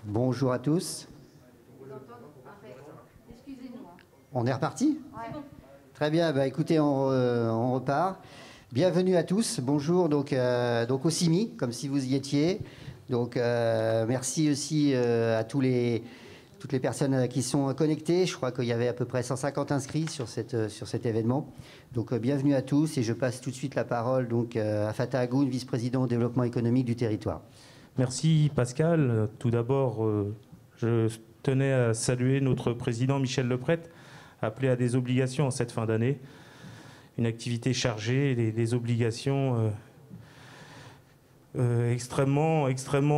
Bonjour à tous. On est reparti? Ouais. Très bien, bah, écoutez, on repart. Bienvenue à tous, bonjour donc au CIMI, comme si vous y étiez. Donc merci aussi à toutes les personnes qui sont connectées. Je crois qu'il y avait à peu près 150 inscrits sur cet événement. Donc bienvenue à tous et je passe tout de suite la parole donc, à Fatah Agoun, vice-président au développement économique du territoire. Merci Pascal. Tout d'abord, je tenais à saluer notre président Michel Lepret, appelé à des obligations en cette fin d'année. Une activité chargée, des obligations extrêmement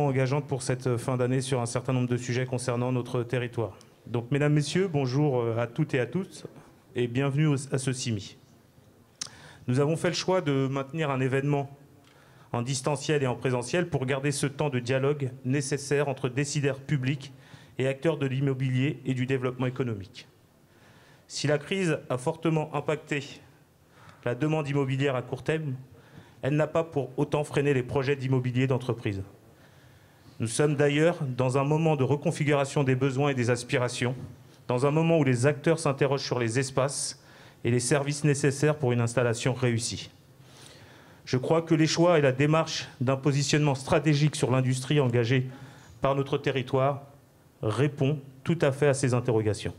engageantes pour cette fin d'année sur un certain nombre de sujets concernant notre territoire. Donc, mesdames, messieurs, bonjour à toutes et à tous et bienvenue à ce CIMI. Nous avons fait le choix de maintenir un événement en distanciel et en présentiel pour garder ce temps de dialogue nécessaire entre décideurs publics et acteurs de l'immobilier et du développement économique. Si la crise a fortement impacté la demande immobilière à court terme, elle n'a pas pour autant freiné les projets d'immobilier d'entreprise. Nous sommes d'ailleurs dans un moment de reconfiguration des besoins et des aspirations, dans un moment où les acteurs s'interrogent sur les espaces et les services nécessaires pour une installation réussie. Je crois que les choix et la démarche d'un positionnement stratégique sur l'industrie engagée par notre territoire répond tout à fait à ces interrogations.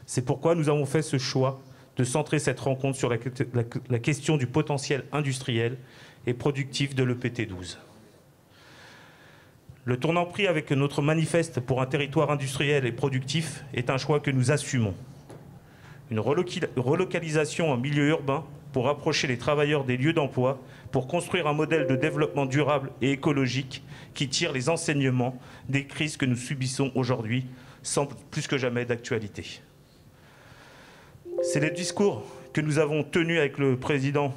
C'est pourquoi nous avons fait ce choix de centrer cette rencontre sur la question du potentiel industriel et productif de l'EPT12. Le tournant pris avec notre manifeste pour un territoire industriel et productif est un choix que nous assumons. Une relocalisation en milieu urbain pour rapprocher les travailleurs des lieux d'emploi, pour construire un modèle de développement durable et écologique qui tire les enseignements des crises que nous subissons aujourd'hui, semble plus que jamais d'actualité. C'est le discours que nous avons tenu avec le président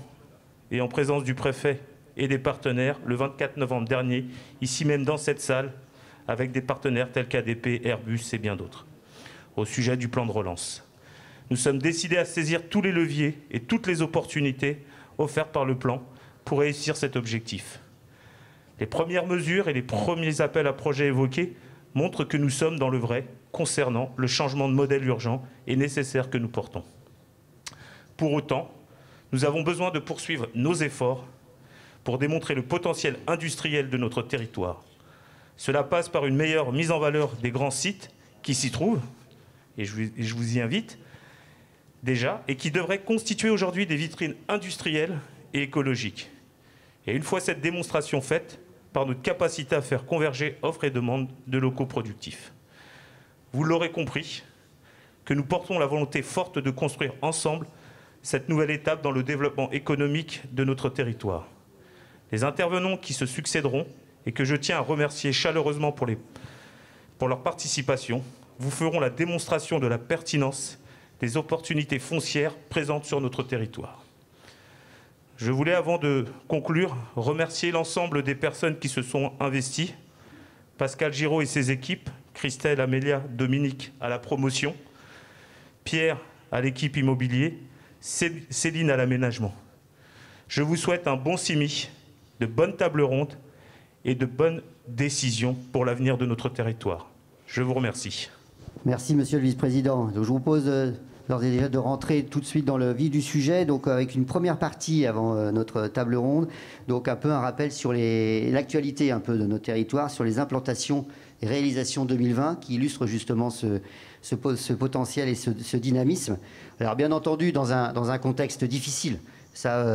et en présence du préfet et des partenaires le 24 novembre dernier, ici même dans cette salle, avec des partenaires tels qu'ADP, Airbus et bien d'autres, au sujet du plan de relance. Nous sommes décidés à saisir tous les leviers et toutes les opportunités offertes par le plan pour réussir cet objectif. Les premières mesures et les premiers appels à projets évoqués montrent que nous sommes dans le vrai concernant le changement de modèle urgent et nécessaire que nous portons. Pour autant, nous avons besoin de poursuivre nos efforts pour démontrer le potentiel industriel de notre territoire. Cela passe par une meilleure mise en valeur des grands sites qui s'y trouvent, et je vous y invite, déjà, et qui devraient constituer aujourd'hui des vitrines industrielles et écologiques. Et une fois cette démonstration faite, par notre capacité à faire converger offre et demande de locaux productifs. Vous l'aurez compris, que nous portons la volonté forte de construire ensemble cette nouvelle étape dans le développement économique de notre territoire. Les intervenants qui se succéderont, et que je tiens à remercier chaleureusement pour leur participation, vous feront la démonstration de la pertinence des opportunités foncières présentes sur notre territoire. Je voulais, avant de conclure, remercier l'ensemble des personnes qui se sont investies, Pascal Giraud et ses équipes, Christelle, Amélia, Dominique à la promotion, Pierre à l'équipe immobilier, Céline à l'aménagement. Je vous souhaite un bon CIMI, de bonnes tables rondes et de bonnes décisions pour l'avenir de notre territoire. Je vous remercie. Merci Monsieur le Vice-président. Donc, je vous propose d'ores et déjà de rentrer tout de suite dans le vif du sujet, donc avec une première partie avant notre table ronde, donc un peu un rappel sur l'actualité un peu de notre territoire, sur les implantations et réalisations 2020 qui illustrent justement ce potentiel et ce dynamisme. Alors bien entendu dans un contexte difficile. Ça,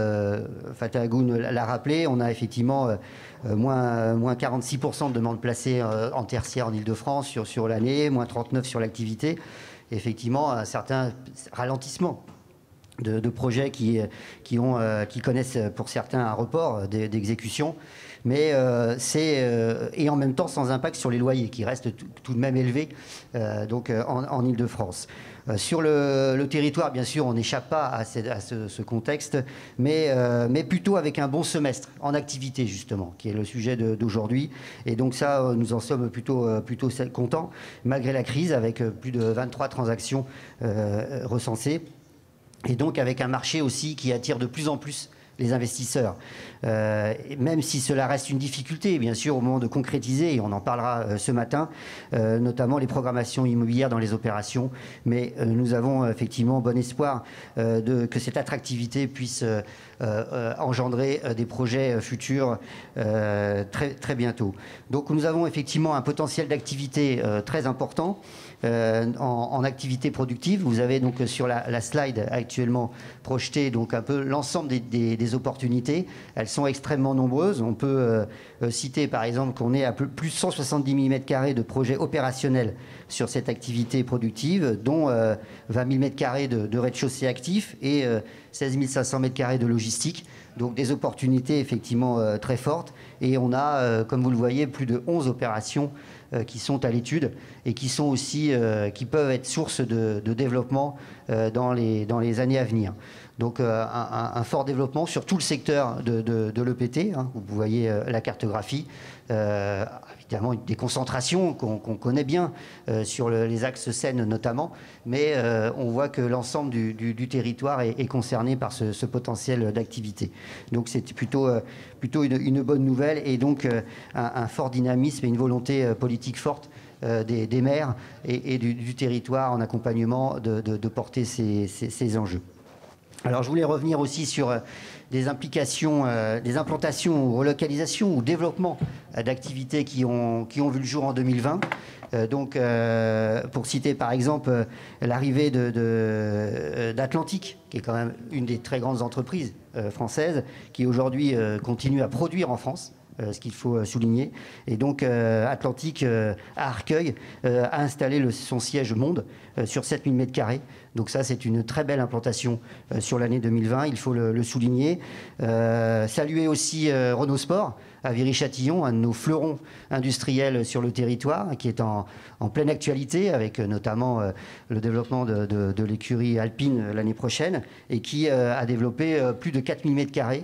Fatah Agoun l'a rappelé, on a effectivement moins 46% de demandes placées en tertiaire en Ile-de-France sur l'année, moins 39% sur l'activité. Effectivement, un certain ralentissement de projets qui connaissent pour certains un report d'exécution, mais et en même temps sans impact sur les loyers qui restent tout de même élevés en Ile-de-France. Sur le territoire, bien sûr, on n'échappe pas à ce contexte, mais plutôt avec un bon semestre en activité, justement, qui est le sujet d'aujourd'hui. Et donc ça, nous en sommes plutôt contents, malgré la crise, avec plus de 23 transactions recensées. Et donc avec un marché aussi qui attire de plus en plus les investisseurs. Même si cela reste une difficulté, bien sûr, au moment de concrétiser, et on en parlera ce matin, notamment les programmations immobilières dans les opérations. Mais nous avons effectivement bon espoir que cette attractivité puisse engendrer des projets futurs très bientôt. Donc nous avons effectivement un potentiel d'activité très important. En activité productive. Vous avez donc sur la slide actuellement projeté donc un peu l'ensemble des opportunités. Elles sont extrêmement nombreuses. On peut citer par exemple qu'on est à plus de 170 000 m² de projets opérationnels sur cette activité productive, dont 20 000 m² de rez-de-chaussée actifs et 16 500 m² de logistique. Donc des opportunités effectivement très fortes. Et on a, comme vous le voyez, plus de 11 opérations qui sont à l'étude et qui sont aussi qui peuvent être source de développement dans les années à venir. Donc un fort développement sur tout le secteur de l'EPT. Hein. Vous voyez la cartographie. Évidemment des concentrations qu'on connaît bien sur les axes Seine notamment, mais on voit que l'ensemble du territoire est concerné par ce potentiel d'activité. Donc c'est plutôt une bonne nouvelle et donc un fort dynamisme et une volonté politique forte des maires et du territoire en accompagnement de porter ces enjeux. Alors je voulais revenir aussi sur des implications, des implantations ou relocalisations ou développement d'activités qui ont vu le jour en 2020. Donc pour citer par exemple l'arrivée d'Atlantic, qui est quand même une des très grandes entreprises françaises, qui aujourd'hui continue à produire en France. Ce qu'il faut souligner. Et donc Atlantic à Arcueil a installé son siège Monde sur 7 000 m². Donc ça, c'est une très belle implantation sur l'année 2020, il faut le souligner. Saluer aussi Renault Sport à Viry-Châtillon, un de nos fleurons industriels sur le territoire, qui est en pleine actualité, avec notamment le développement de l'écurie alpine l'année prochaine, et qui a développé plus de 4 000 m²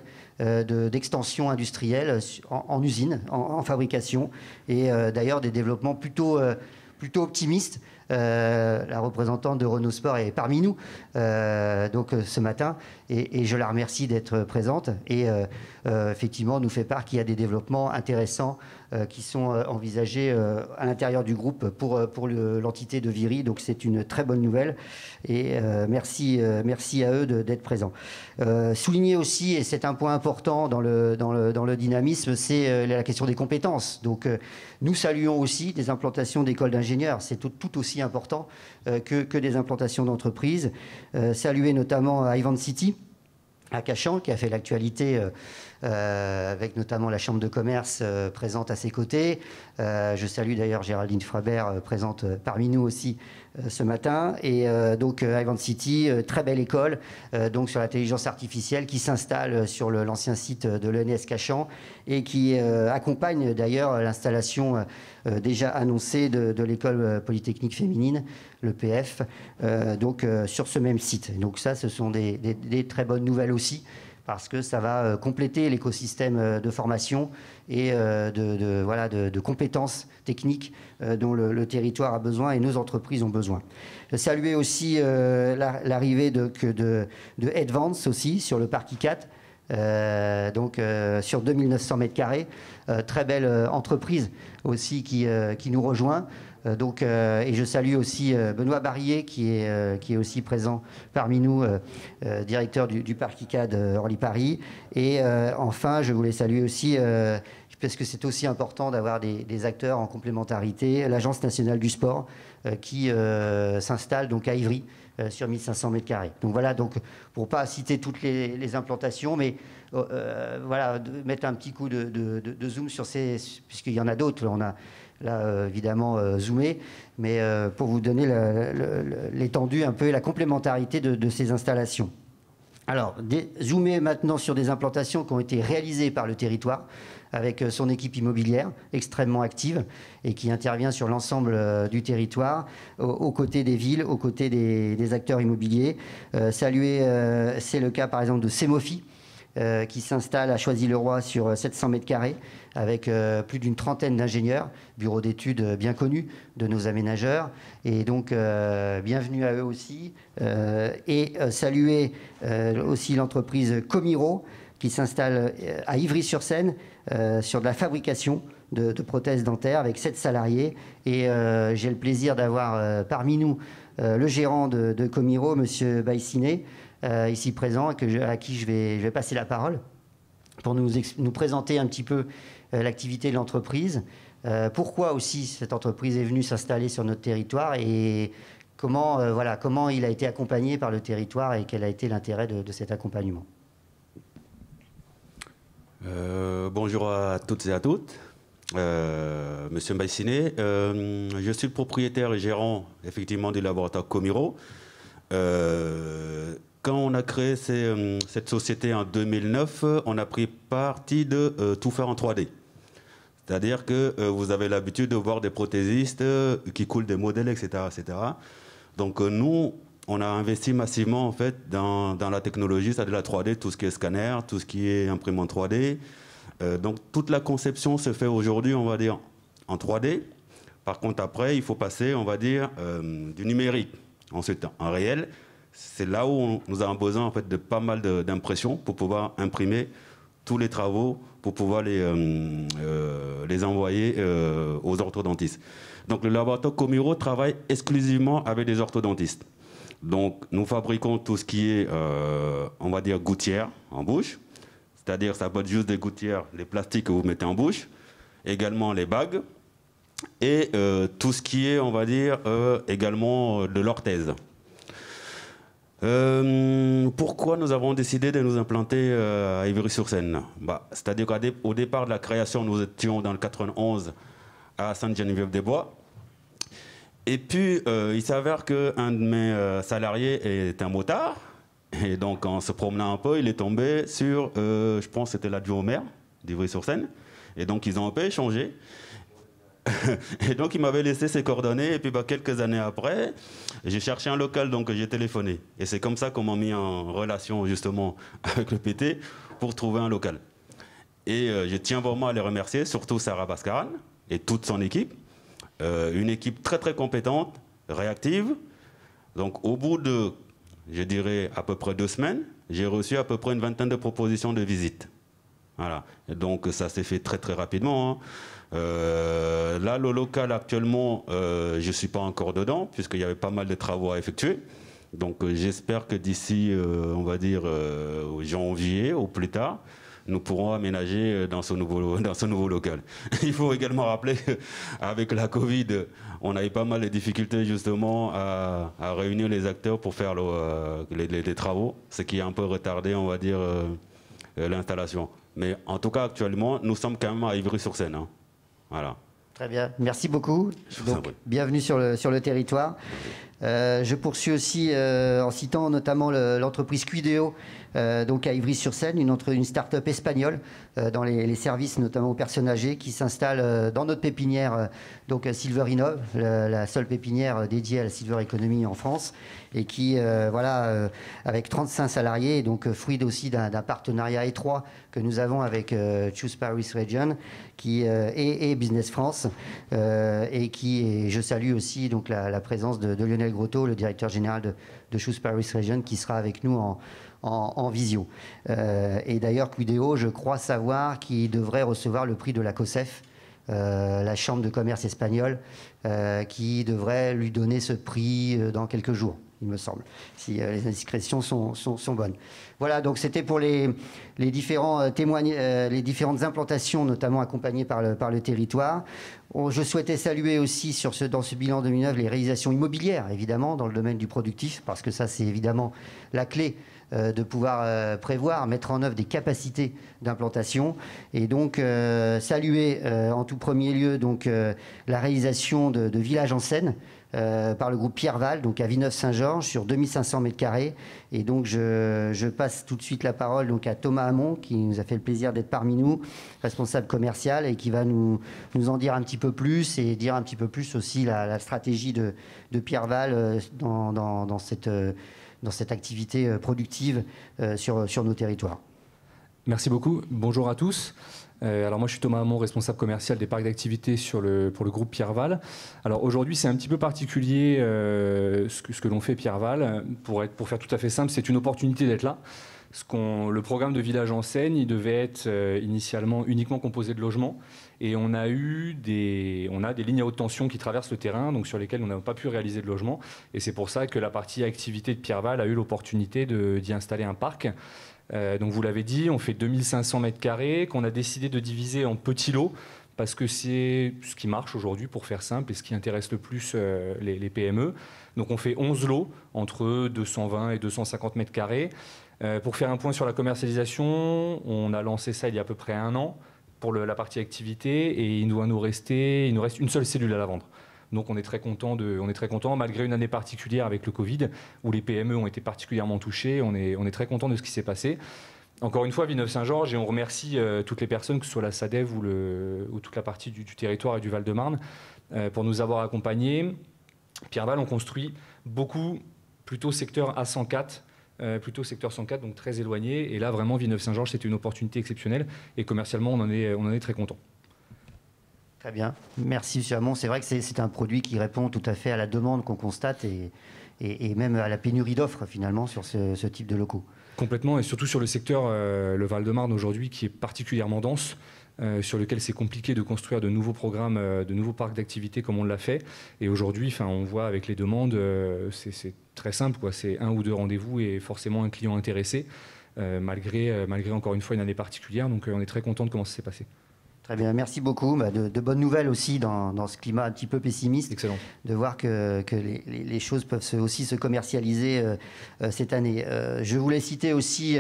d'extension industrielle en usine, en fabrication, et d'ailleurs des développements plutôt optimistes. La représentante de Renault Sport est parmi nous donc ce matin et je la remercie d'être présente et effectivement nous fait part qu'il y a des développements intéressants qui sont envisagés à l'intérieur du groupe pour l'entité de Viry, donc c'est une très bonne nouvelle et merci à eux d'être présents. Souligner aussi, et c'est un point important dans le dynamisme, c'est la question des compétences. Donc nous saluons aussi des implantations d'écoles d'ingénieurs, c'est tout aussi important que des implantations d'entreprises. Saluer notamment Ivan City à Cachan, qui a fait l'actualité avec notamment la Chambre de commerce présente à ses côtés. Je salue d'ailleurs Géraldine Frabert, présente parmi nous aussi ce matin. Et donc Ivan City, très belle école donc sur l'intelligence artificielle qui s'installe sur l'ancien site de l'ENS Cachan et qui accompagne d'ailleurs l'installation déjà annoncée de l'école polytechnique féminine, l'EPF, donc sur ce même site. Donc ça, ce sont des très bonnes nouvelles aussi, parce que ça va compléter l'écosystème de formation et de compétences techniques dont le territoire a besoin et nos entreprises ont besoin. Saluer aussi l'arrivée de Advance aussi sur le parc ICAT, donc sur 2900 m². Très belle entreprise aussi qui nous rejoint. Donc, et je salue aussi Benoît Barillet qui est aussi présent parmi nous, directeur du parc ICAD Orly-Paris. Et enfin, je voulais saluer aussi, parce que c'est aussi important d'avoir des acteurs en complémentarité, l'Agence nationale du sport qui s'installe donc à Ivry sur 1500 m². Donc voilà, donc pour pas citer toutes les implantations, mais voilà, mettre un petit coup de zoom sur puisqu'il y en a d'autres. On a là évidemment zoomé, mais pour vous donner l'étendue un peu et la complémentarité de ces installations. Alors, zoomer maintenant sur des implantations qui ont été réalisées par le territoire avec son équipe immobilière extrêmement active et qui intervient sur l'ensemble du territoire, aux côtés des villes, aux côtés des acteurs immobiliers. Saluer, c'est le cas par exemple de Semofi, qui s'installe à Choisy-le-Roi sur 700 m² avec plus d'une trentaine d'ingénieurs, bureaux d'études bien connus de nos aménageurs. Et donc, bienvenue à eux aussi. Et saluer aussi l'entreprise Comiro, qui s'installe à Ivry-sur-Seine sur de la fabrication de prothèses dentaires avec 7 salariés. Et j'ai le plaisir d'avoir parmi nous le gérant de Comiro, M. Baïsiné, ici présent, à qui je vais passer la parole pour nous présenter un petit peu l'activité de l'entreprise. Pourquoi aussi cette entreprise est venue s'installer sur notre territoire et comment il a été accompagné par le territoire et quel a été l'intérêt de cet accompagnement. Bonjour à toutes et à toutes. Monsieur Baïsiné, je suis le propriétaire et gérant effectivement du laboratoire Comiro. Quand on a créé cette société en 2009, on a pris parti de tout faire en 3D. C'est-à-dire que vous avez l'habitude de voir des prothésistes qui coulent des modèles, etc. etc. Donc nous, on a investi massivement en fait, dans la technologie, c'est-à-dire la 3D, tout ce qui est scanner, tout ce qui est imprimante 3D. Donc toute la conception se fait aujourd'hui, on va dire, en 3D. Par contre, après, il faut passer, on va dire, du numérique. Ensuite, en réel, c'est là où nous avons besoin en fait, de pas mal d'impressions pour pouvoir imprimer tous les travaux, pour pouvoir les envoyer aux orthodontistes. Donc le laboratoire Comiro travaille exclusivement avec des orthodontistes. Donc nous fabriquons tout ce qui est, on va dire, gouttières en bouche. C'est-à-dire ça peut être juste des gouttières, les plastiques que vous mettez en bouche. Également les bagues. Et tout ce qui est, on va dire, également de l'orthèse. Pourquoi nous avons décidé de nous implanter à Ivry-sur-Seine? C'est-à-dire qu'au départ de la création, nous étions dans le 91 à Sainte-Geneviève-des-Bois. Et puis, il s'avère qu'un de mes salariés est un motard. Et donc, en se promenant un peu, il est tombé sur, je pense que c'était l'adjoint au maire d'Ivry-sur-Seine. Et donc, ils ont un peu échangé. Et donc, il m'avait laissé ses coordonnées. Et puis, quelques années après, j'ai cherché un local, donc j'ai téléphoné. Et c'est comme ça qu'on m'a mis en relation, justement, avec le PT pour trouver un local. Et je tiens vraiment à les remercier, surtout Sarah Bascaran et toute son équipe. Une équipe très, très compétente, réactive. Donc, au bout de, je dirais, à peu près 2 semaines, j'ai reçu à peu près une vingtaine de propositions de visite. Voilà. Et donc, ça s'est fait très, très rapidement, hein. Là, le local actuellement, je ne suis pas encore dedans, puisqu'il y avait pas mal de travaux à effectuer. Donc j'espère que d'ici, on va dire, janvier ou plus tard, nous pourrons aménager dans ce nouveau local. Il faut également rappeler qu'avec la Covid, on a eu pas mal de difficultés justement à réunir les acteurs pour faire les travaux, ce qui a un peu retardé, on va dire, l'installation. Mais en tout cas, actuellement, nous sommes quand même à Ivry-sur-Seine, hein. Voilà. Très bien, merci beaucoup. Donc, bienvenue sur le territoire. Je poursuis aussi en citant notamment l'entreprise Cuideo, donc à Ivry-sur-Seine, une start-up espagnole dans les services notamment aux personnes âgées qui s'installe dans notre pépinière, donc Silver Innov, la seule pépinière dédiée à la Silver Economy en France, et qui, avec 35 salariés, donc fruit aussi d'un partenariat étroit que nous avons avec Choose Paris Region et Business France, et je salue aussi donc la présence de Lionel Grotto, le directeur général de Choose Paris Region, qui sera avec nous en visio. Et d'ailleurs, Cuideo, je crois savoir qu'il devrait recevoir le prix de la COSEF, la chambre de commerce espagnole, qui devrait lui donner ce prix dans quelques jours, il me semble, si les indiscrétions sont bonnes. Voilà, donc c'était pour les différents les différentes implantations, notamment accompagnées par le territoire. Je souhaitais saluer aussi dans ce bilan 2009 les réalisations immobilières, évidemment, dans le domaine du productif, parce que ça, c'est évidemment la clé de pouvoir prévoir, mettre en œuvre des capacités d'implantation. Et donc, saluer en tout premier lieu donc, la réalisation de Village en Seine, par le groupe Pierreval, donc à Villeneuve-Saint-Georges, sur 2500 m². Et donc, je passe tout de suite la parole donc, à Thomas Hamon, qui nous a fait le plaisir d'être parmi nous, responsable commercial, et qui va nous en dire un petit peu plus, et dire un petit peu plus aussi la stratégie de Pierreval dans cette activité productive sur nos territoires. Merci beaucoup. Bonjour à tous. Alors moi je suis Thomas Hamon, responsable commercial des parcs d'activités pour le groupe Pierreval. Alors aujourd'hui c'est un petit peu particulier ce que l'on fait Pierreval. Pour faire tout à fait simple, c'est une opportunité d'être là. Le programme de Village Enseigne, il devait être initialement uniquement composé de logements. Et on a des lignes à haute tension qui traversent le terrain, donc sur lesquelles on n'a pas pu réaliser de logement. Et c'est pour ça que la partie activité de Pierreval a eu l'opportunité d'y installer un parc. Donc vous l'avez dit, on fait 2500 m² qu'on a décidé de diviser en petits lots parce que c'est ce qui marche aujourd'hui pour faire simple et ce qui intéresse le plus les PME. Donc on fait 11 lots entre 220 et 250 m². Pour faire un point sur la commercialisation, on a lancé ça il y a à peu près 1 an pour la partie activité et il nous reste une seule cellule à la vendre. Donc on est très content, malgré une année particulière avec le Covid, où les PME ont été particulièrement touchées, on est très content de ce qui s'est passé. Encore une fois, Villeneuve-Saint-Georges, et on remercie toutes les personnes, que ce soit la SADEV ou toute la partie du territoire et du Val-de-Marne, pour nous avoir accompagnés. Pierreval, on construit beaucoup, plutôt secteur A104, plutôt secteur 104, donc très éloigné. Et là, vraiment, Villeneuve-Saint-Georges, c'était une opportunité exceptionnelle. Et commercialement, on en est très content. Très bien. Merci, M. Hamon. C'est vrai que c'est un produit qui répond tout à fait à la demande qu'on constate et même à la pénurie d'offres, finalement, sur ce type de locaux. Complètement, et surtout sur le secteur, le Val-de-Marne aujourd'hui, qui est particulièrement dense, sur lequel c'est compliqué de construire de nouveaux programmes, de nouveaux parcs d'activités comme on l'a fait. Et aujourd'hui, on voit avec les demandes, c'est très simple, quoi. C'est 1 ou 2 rendez-vous et forcément un client intéressé, malgré encore une fois une année particulière. Donc on est très content de comment ça s'est passé. Très bien, merci beaucoup. De bonnes nouvelles aussi dans ce climat un petit peu pessimiste. Excellent. De voir que les choses peuvent aussi se commercialiser cette année. Je voulais citer aussi,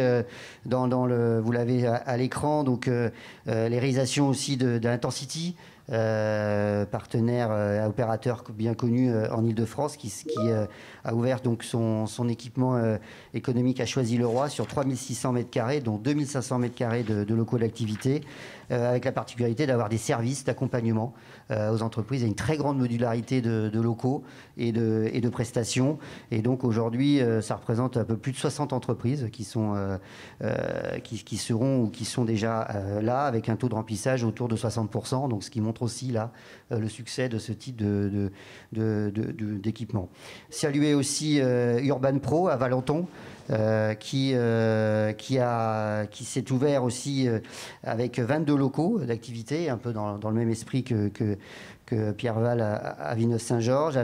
vous l'avez à l'écran, donc les réalisations aussi d'Intensity, partenaire opérateur bien connu en Ile-de-France, qui a ouvert donc son équipement économique à Choisy-le-Roi sur 3600 m², dont 2500 m² de locaux d'activité, avec la particularité d'avoir des services d'accompagnement aux entreprises et une très grande modularité de locaux et de prestations. Et donc aujourd'hui, ça représente un peu plus de 60 entreprises qui seront ou qui sont déjà là, avec un taux de remplissage autour de 60%, donc ce qui montre aussi là le succès de ce type d'équipement. Saluer aussi Urban Pro à Valenton, qui s'est ouvert aussi avec 22 locaux d'activité, un peu dans le même esprit que Pierreval à Villeneuve-Saint-Georges,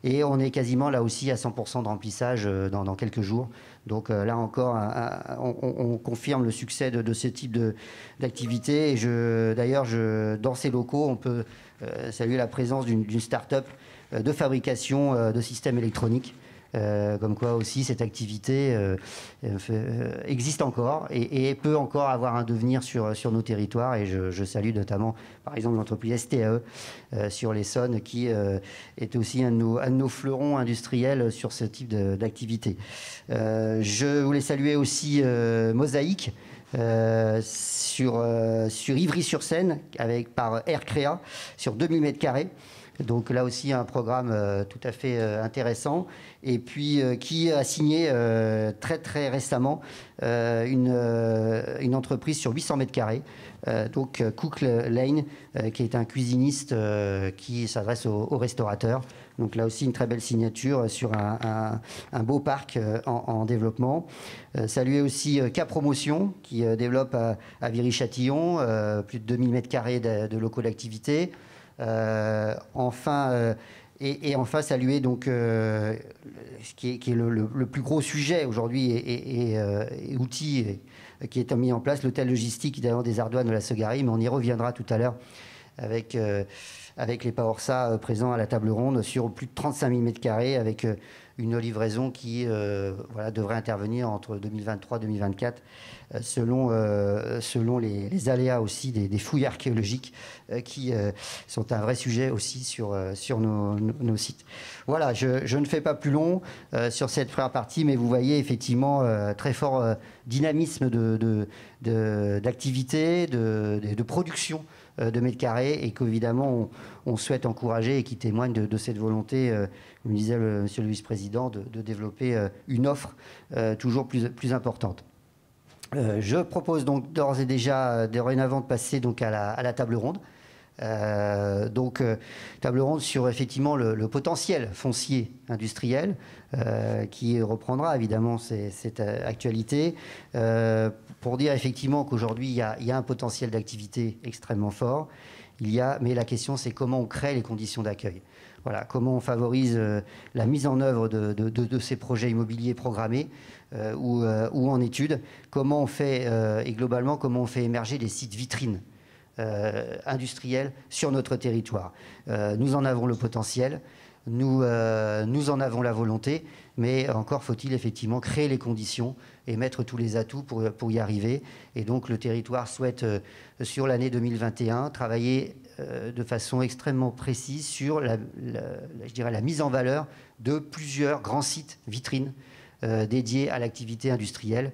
et on est quasiment là aussi à 100% de remplissage dans quelques jours. Donc là encore, on confirme le succès de ce type d'activité. Et d'ailleurs, dans ces locaux, on peut saluer la présence d'une start-up de fabrication de systèmes électroniques. Comme quoi aussi cette activité existe encore et peut encore avoir un devenir sur nos territoires. Et je salue notamment, par exemple, l'entreprise STAE sur l'Essonne, qui est aussi un de nos fleurons industriels sur ce type d'activité. Je voulais saluer aussi Mosaïque, sur Ivry-sur-Seine, par Aircrea, sur 2000 m². Donc là aussi un programme tout à fait intéressant, et puis qui a signé très très récemment une entreprise sur 800 m², donc Cook Lane, qui est un cuisiniste qui s'adresse aux restaurateurs. Donc là aussi une très belle signature sur un beau parc en développement. Saluer aussi K-Promotion, qui développe à Viry-Châtillon plus de 2000 m² de locaux d'activité. Enfin saluer donc ce qui est le plus gros sujet aujourd'hui et outil qui est mis en place, l'hôtel logistique des Ardoines de la Segarie, mais on y reviendra tout à l'heure avec les Paorsa présents à la table ronde sur plus de 35 000 m², avec une livraison qui devrait intervenir entre 2023 et 2024, selon les aléas aussi des fouilles archéologiques qui sont un vrai sujet aussi sur nos sites. Voilà, je ne fais pas plus long sur cette première partie, mais vous voyez effectivement très fort dynamisme d'activité, de production de mètres carrés, et qu'évidemment on souhaite encourager et qui témoigne de cette volonté, me disait monsieur le vice-président, de développer une offre toujours plus importante. Je propose donc d'ores et déjà, dorénavant, de passer donc à la table ronde. Table ronde sur effectivement le potentiel foncier industriel qui reprendra évidemment cette actualité pour dire effectivement qu'aujourd'hui il y a un potentiel d'activité extrêmement fort. Mais la question c'est comment on crée les conditions d'accueil. Voilà, comment on favorise la mise en œuvre de ces projets immobiliers programmés ou en études. Comment on fait et globalement comment on fait émerger des sites vitrines industriels sur notre territoire. Nous en avons le potentiel, nous en avons la volonté, mais encore faut-il effectivement créer les conditions et mettre tous les atouts pour y arriver. Et donc le territoire souhaite, sur l'année 2021, travailler de façon extrêmement précise sur je dirais la mise en valeur de plusieurs grands sites vitrines dédiés à l'activité industrielle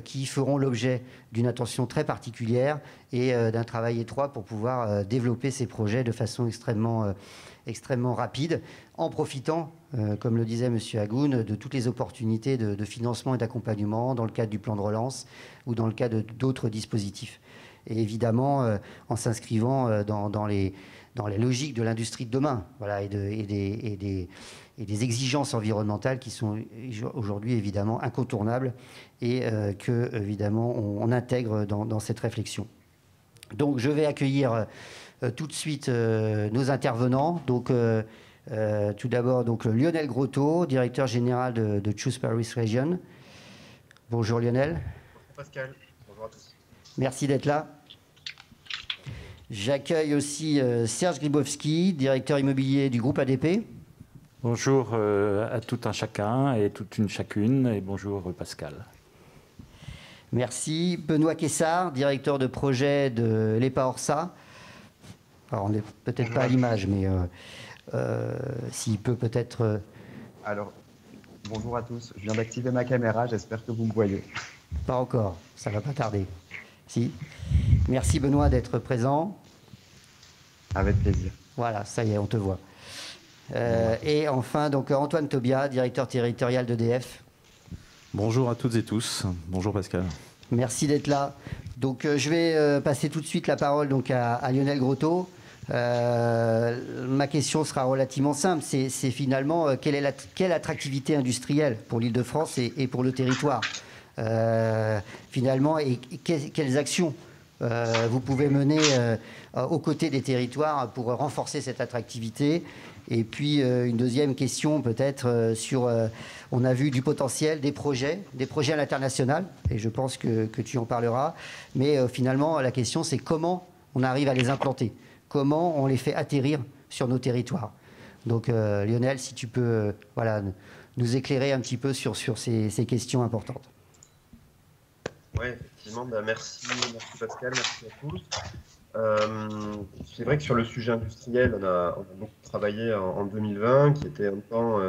qui feront l'objet d'une attention très particulière et d'un travail étroit pour pouvoir développer ces projets de façon extrêmement rapide, en profitant, comme le disait M. Hagoun, de toutes les opportunités de financement et d'accompagnement dans le cadre du plan de relance ou dans le cadre d'autres dispositifs. Et évidemment, en s'inscrivant dans les logiques de l'industrie de demain, voilà, et des exigences environnementales qui sont aujourd'hui évidemment incontournables et que évidemment on intègre dans cette réflexion. Donc je vais accueillir tout de suite nos intervenants. Donc tout d'abord donc Lionel Grotto, directeur général de Choose Paris Region. Bonjour Lionel. Bonjour Pascal. Bonjour à tous. Merci d'être là. J'accueille aussi Serge Gribowski, directeur immobilier du groupe ADP. Bonjour à tout un chacun et toute une chacune, et bonjour Pascal. Merci. Benoît Kessard, directeur de projet de l'EPA Orsa. Alors on n'est peut-être pas à l'image, mais s'il peut peut-être... Alors, bonjour à tous. Je viens d'activer ma caméra, j'espère que vous me voyez. Pas encore, ça ne va pas tarder. Si. Merci Benoît d'être présent. Avec plaisir. Voilà, ça y est, on te voit. Et enfin, donc Antoine Tobia, directeur territorial d'EDF. Bonjour à toutes et tous. Bonjour Pascal. Merci d'être là. Donc je vais passer tout de suite la parole donc, à Lionel Grotto. Ma question sera relativement simple. C'est finalement quelle attractivité industrielle pour l'Île-de-France et pour le territoire finalement, et quelles actions vous pouvez mener aux côtés des territoires pour renforcer cette attractivité. Et puis une deuxième question peut-être sur, on a vu du potentiel, des projets à l'international, et je pense que tu en parleras, mais finalement la question c'est comment on arrive à les implanter, comment on les fait atterrir sur nos territoires. Donc Lionel, si tu peux voilà, nous éclairer un petit peu sur ces questions importantes. Oui, effectivement, merci Pascal, merci à tous. C'est vrai que sur le sujet industriel, on a beaucoup travaillé en 2020, qui était un temps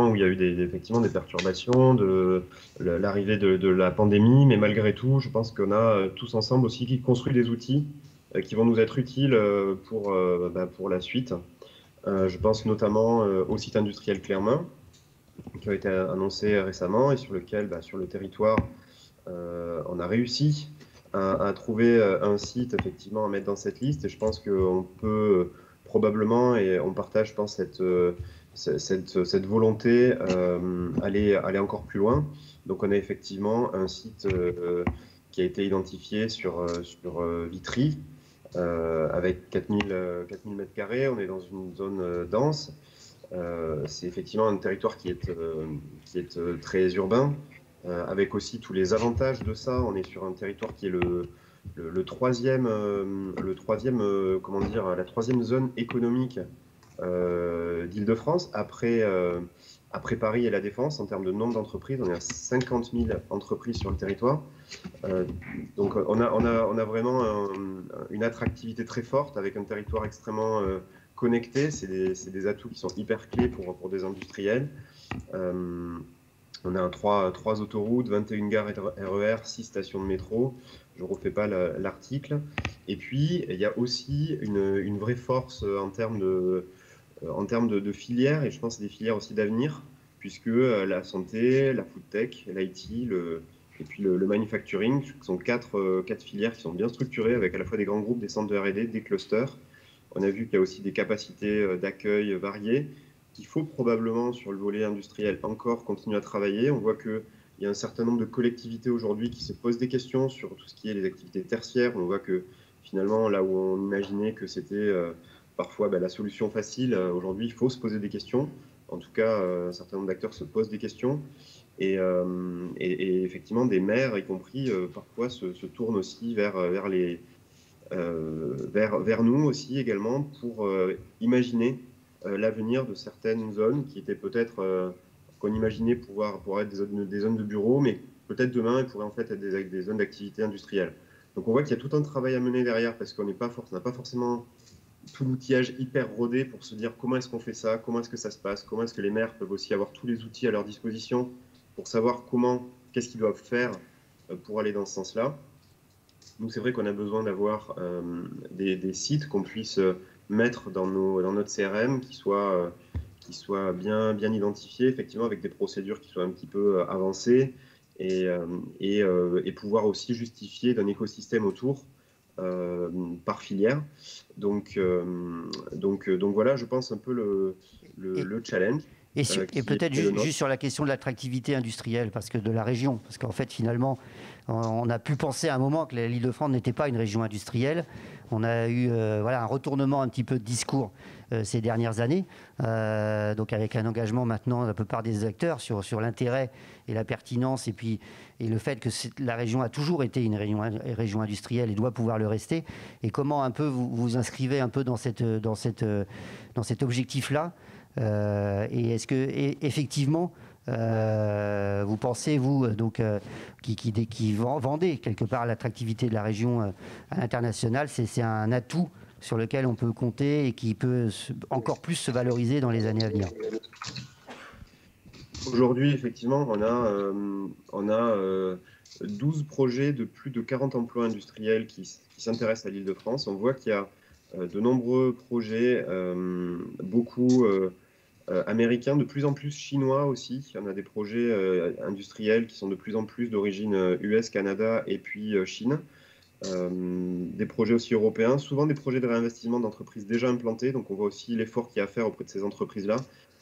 où il y a eu effectivement des perturbations, de l'arrivée de la pandémie, mais malgré tout, je pense qu'on a tous ensemble aussi construit des outils qui vont nous être utiles pour la suite. Je pense notamment au site industriel Clermain, qui a été annoncé récemment et sur lequel, sur le territoire, on a réussi à trouver un site effectivement à mettre dans cette liste. Et je pense qu'on peut probablement, et on partage, je pense, cette volonté aller encore plus loin. Donc on a effectivement un site qui a été identifié sur Vitry, avec 4000 m². On est dans une zone dense. C'est effectivement un territoire qui est très urbain, avec aussi tous les avantages de ça. On est sur un territoire qui est la troisième zone économique d'Île-de-France, après Paris et la Défense. En termes de nombre d'entreprises, on est à 50 000 entreprises sur le territoire. Donc on a vraiment une attractivité très forte, avec un territoire extrêmement connectés. C'est des atouts qui sont hyper clés pour des industriels. On a 3 autoroutes, 21 gares RER, 6 stations de métro. Je ne refais pas l'article. Et puis, il y a aussi une vraie force en termes de filières, et je pense que c'est des filières aussi d'avenir, puisque la santé, la food tech, l'IT, Et puis le manufacturing, ce sont quatre filières qui sont bien structurées, avec à la fois des grands groupes, des centres de R&D, des clusters. On a vu qu'il y a aussi des capacités d'accueil variées, qu'il faut probablement, sur le volet industriel, encore continuer à travailler. On voit qu'il y a un certain nombre de collectivités aujourd'hui qui se posent des questions sur tout ce qui est les activités tertiaires. On voit que finalement, là où on imaginait que c'était parfois la solution facile, aujourd'hui, il faut se poser des questions. En tout cas, un certain nombre d'acteurs se posent des questions. Et effectivement, des maires, y compris, parfois se tournent aussi vers nous aussi également pour imaginer l'avenir de certaines zones qui étaient peut-être, qu'on imaginait pouvoir être des zones de bureaux, mais peut-être demain, elles pourraient en fait être des zones d'activité industrielle. Donc on voit qu'il y a tout un travail à mener derrière, parce qu'on n'a pas forcément tout l'outillage hyper rodé pour se dire comment est-ce qu'on fait ça, comment est-ce que ça se passe, comment est-ce que les maires peuvent aussi avoir tous les outils à leur disposition pour savoir qu'est-ce qu'ils doivent faire pour aller dans ce sens-là. Nous, c'est vrai qu'on a besoin d'avoir des sites qu'on puisse mettre dans notre CRM qui soient bien identifiés, effectivement, avec des procédures qui soient un petit peu avancées et pouvoir aussi justifier d'un écosystème autour par filière. Donc voilà, je pense un peu le challenge. Et peut-être juste sur la question de l'attractivité industrielle de la région, parce qu'en fait finalement on a pu penser à un moment que l'Île-de-France n'était pas une région industrielle. On a eu un retournement un petit peu de discours ces dernières années, donc avec un engagement maintenant de la plupart des acteurs sur l'intérêt et la pertinence et le fait que la région a toujours été une région industrielle et doit pouvoir le rester. Et comment un peu vous inscrivez un peu dans cet objectif-là. Et est-ce que effectivement vous pensez, vous qui vendez quelque part l'attractivité de la région à l'international, c'est un atout sur lequel on peut compter et qui peut encore plus se valoriser dans les années à venir? Aujourd'hui, effectivement, on a 12 projets de plus de 40 emplois industriels qui s'intéressent à l'Île-de-France. On voit qu'il y a de nombreux projets, beaucoup américains, de plus en plus chinois aussi. On a des projets industriels qui sont de plus en plus d'origine US, Canada et puis Chine. Des projets aussi européens, souvent des projets de réinvestissement d'entreprises déjà implantées. Donc on voit aussi l'effort qu'il y a à faire auprès de ces entreprises-là.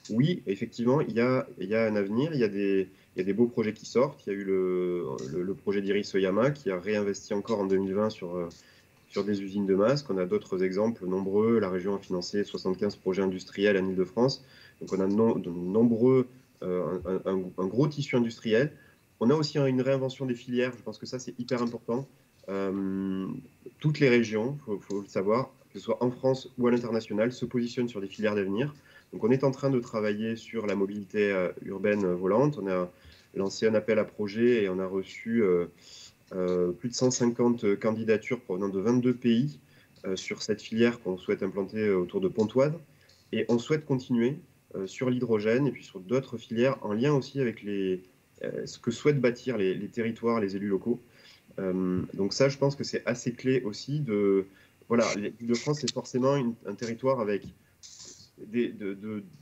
Oui, effectivement, il y a un avenir, il y a des beaux projets qui sortent. Il y a eu le projet d'Iris Oyama qui a réinvesti encore en 2020 sur des usines de masques. On a d'autres exemples nombreux. La région a financé 75 projets industriels en Île-de-France. Donc on a de nombreux, un gros tissu industriel. On a aussi une réinvention des filières. Je pense que ça, c'est hyper important. Toutes les régions, il faut le savoir, que ce soit en France ou à l'international, se positionnent sur des filières d'avenir. Donc on est en train de travailler sur la mobilité urbaine volante. On a lancé un appel à projet et on a reçu plus de 150 candidatures provenant de 22 pays sur cette filière qu'on souhaite implanter autour de Pontoise. Et on souhaite continuer sur l'hydrogène et puis sur d'autres filières en lien aussi avec ce que souhaitent bâtir les territoires, les élus locaux. Donc ça, je pense que c'est assez clé aussi. L'Île-de-France, c'est forcément un territoire avec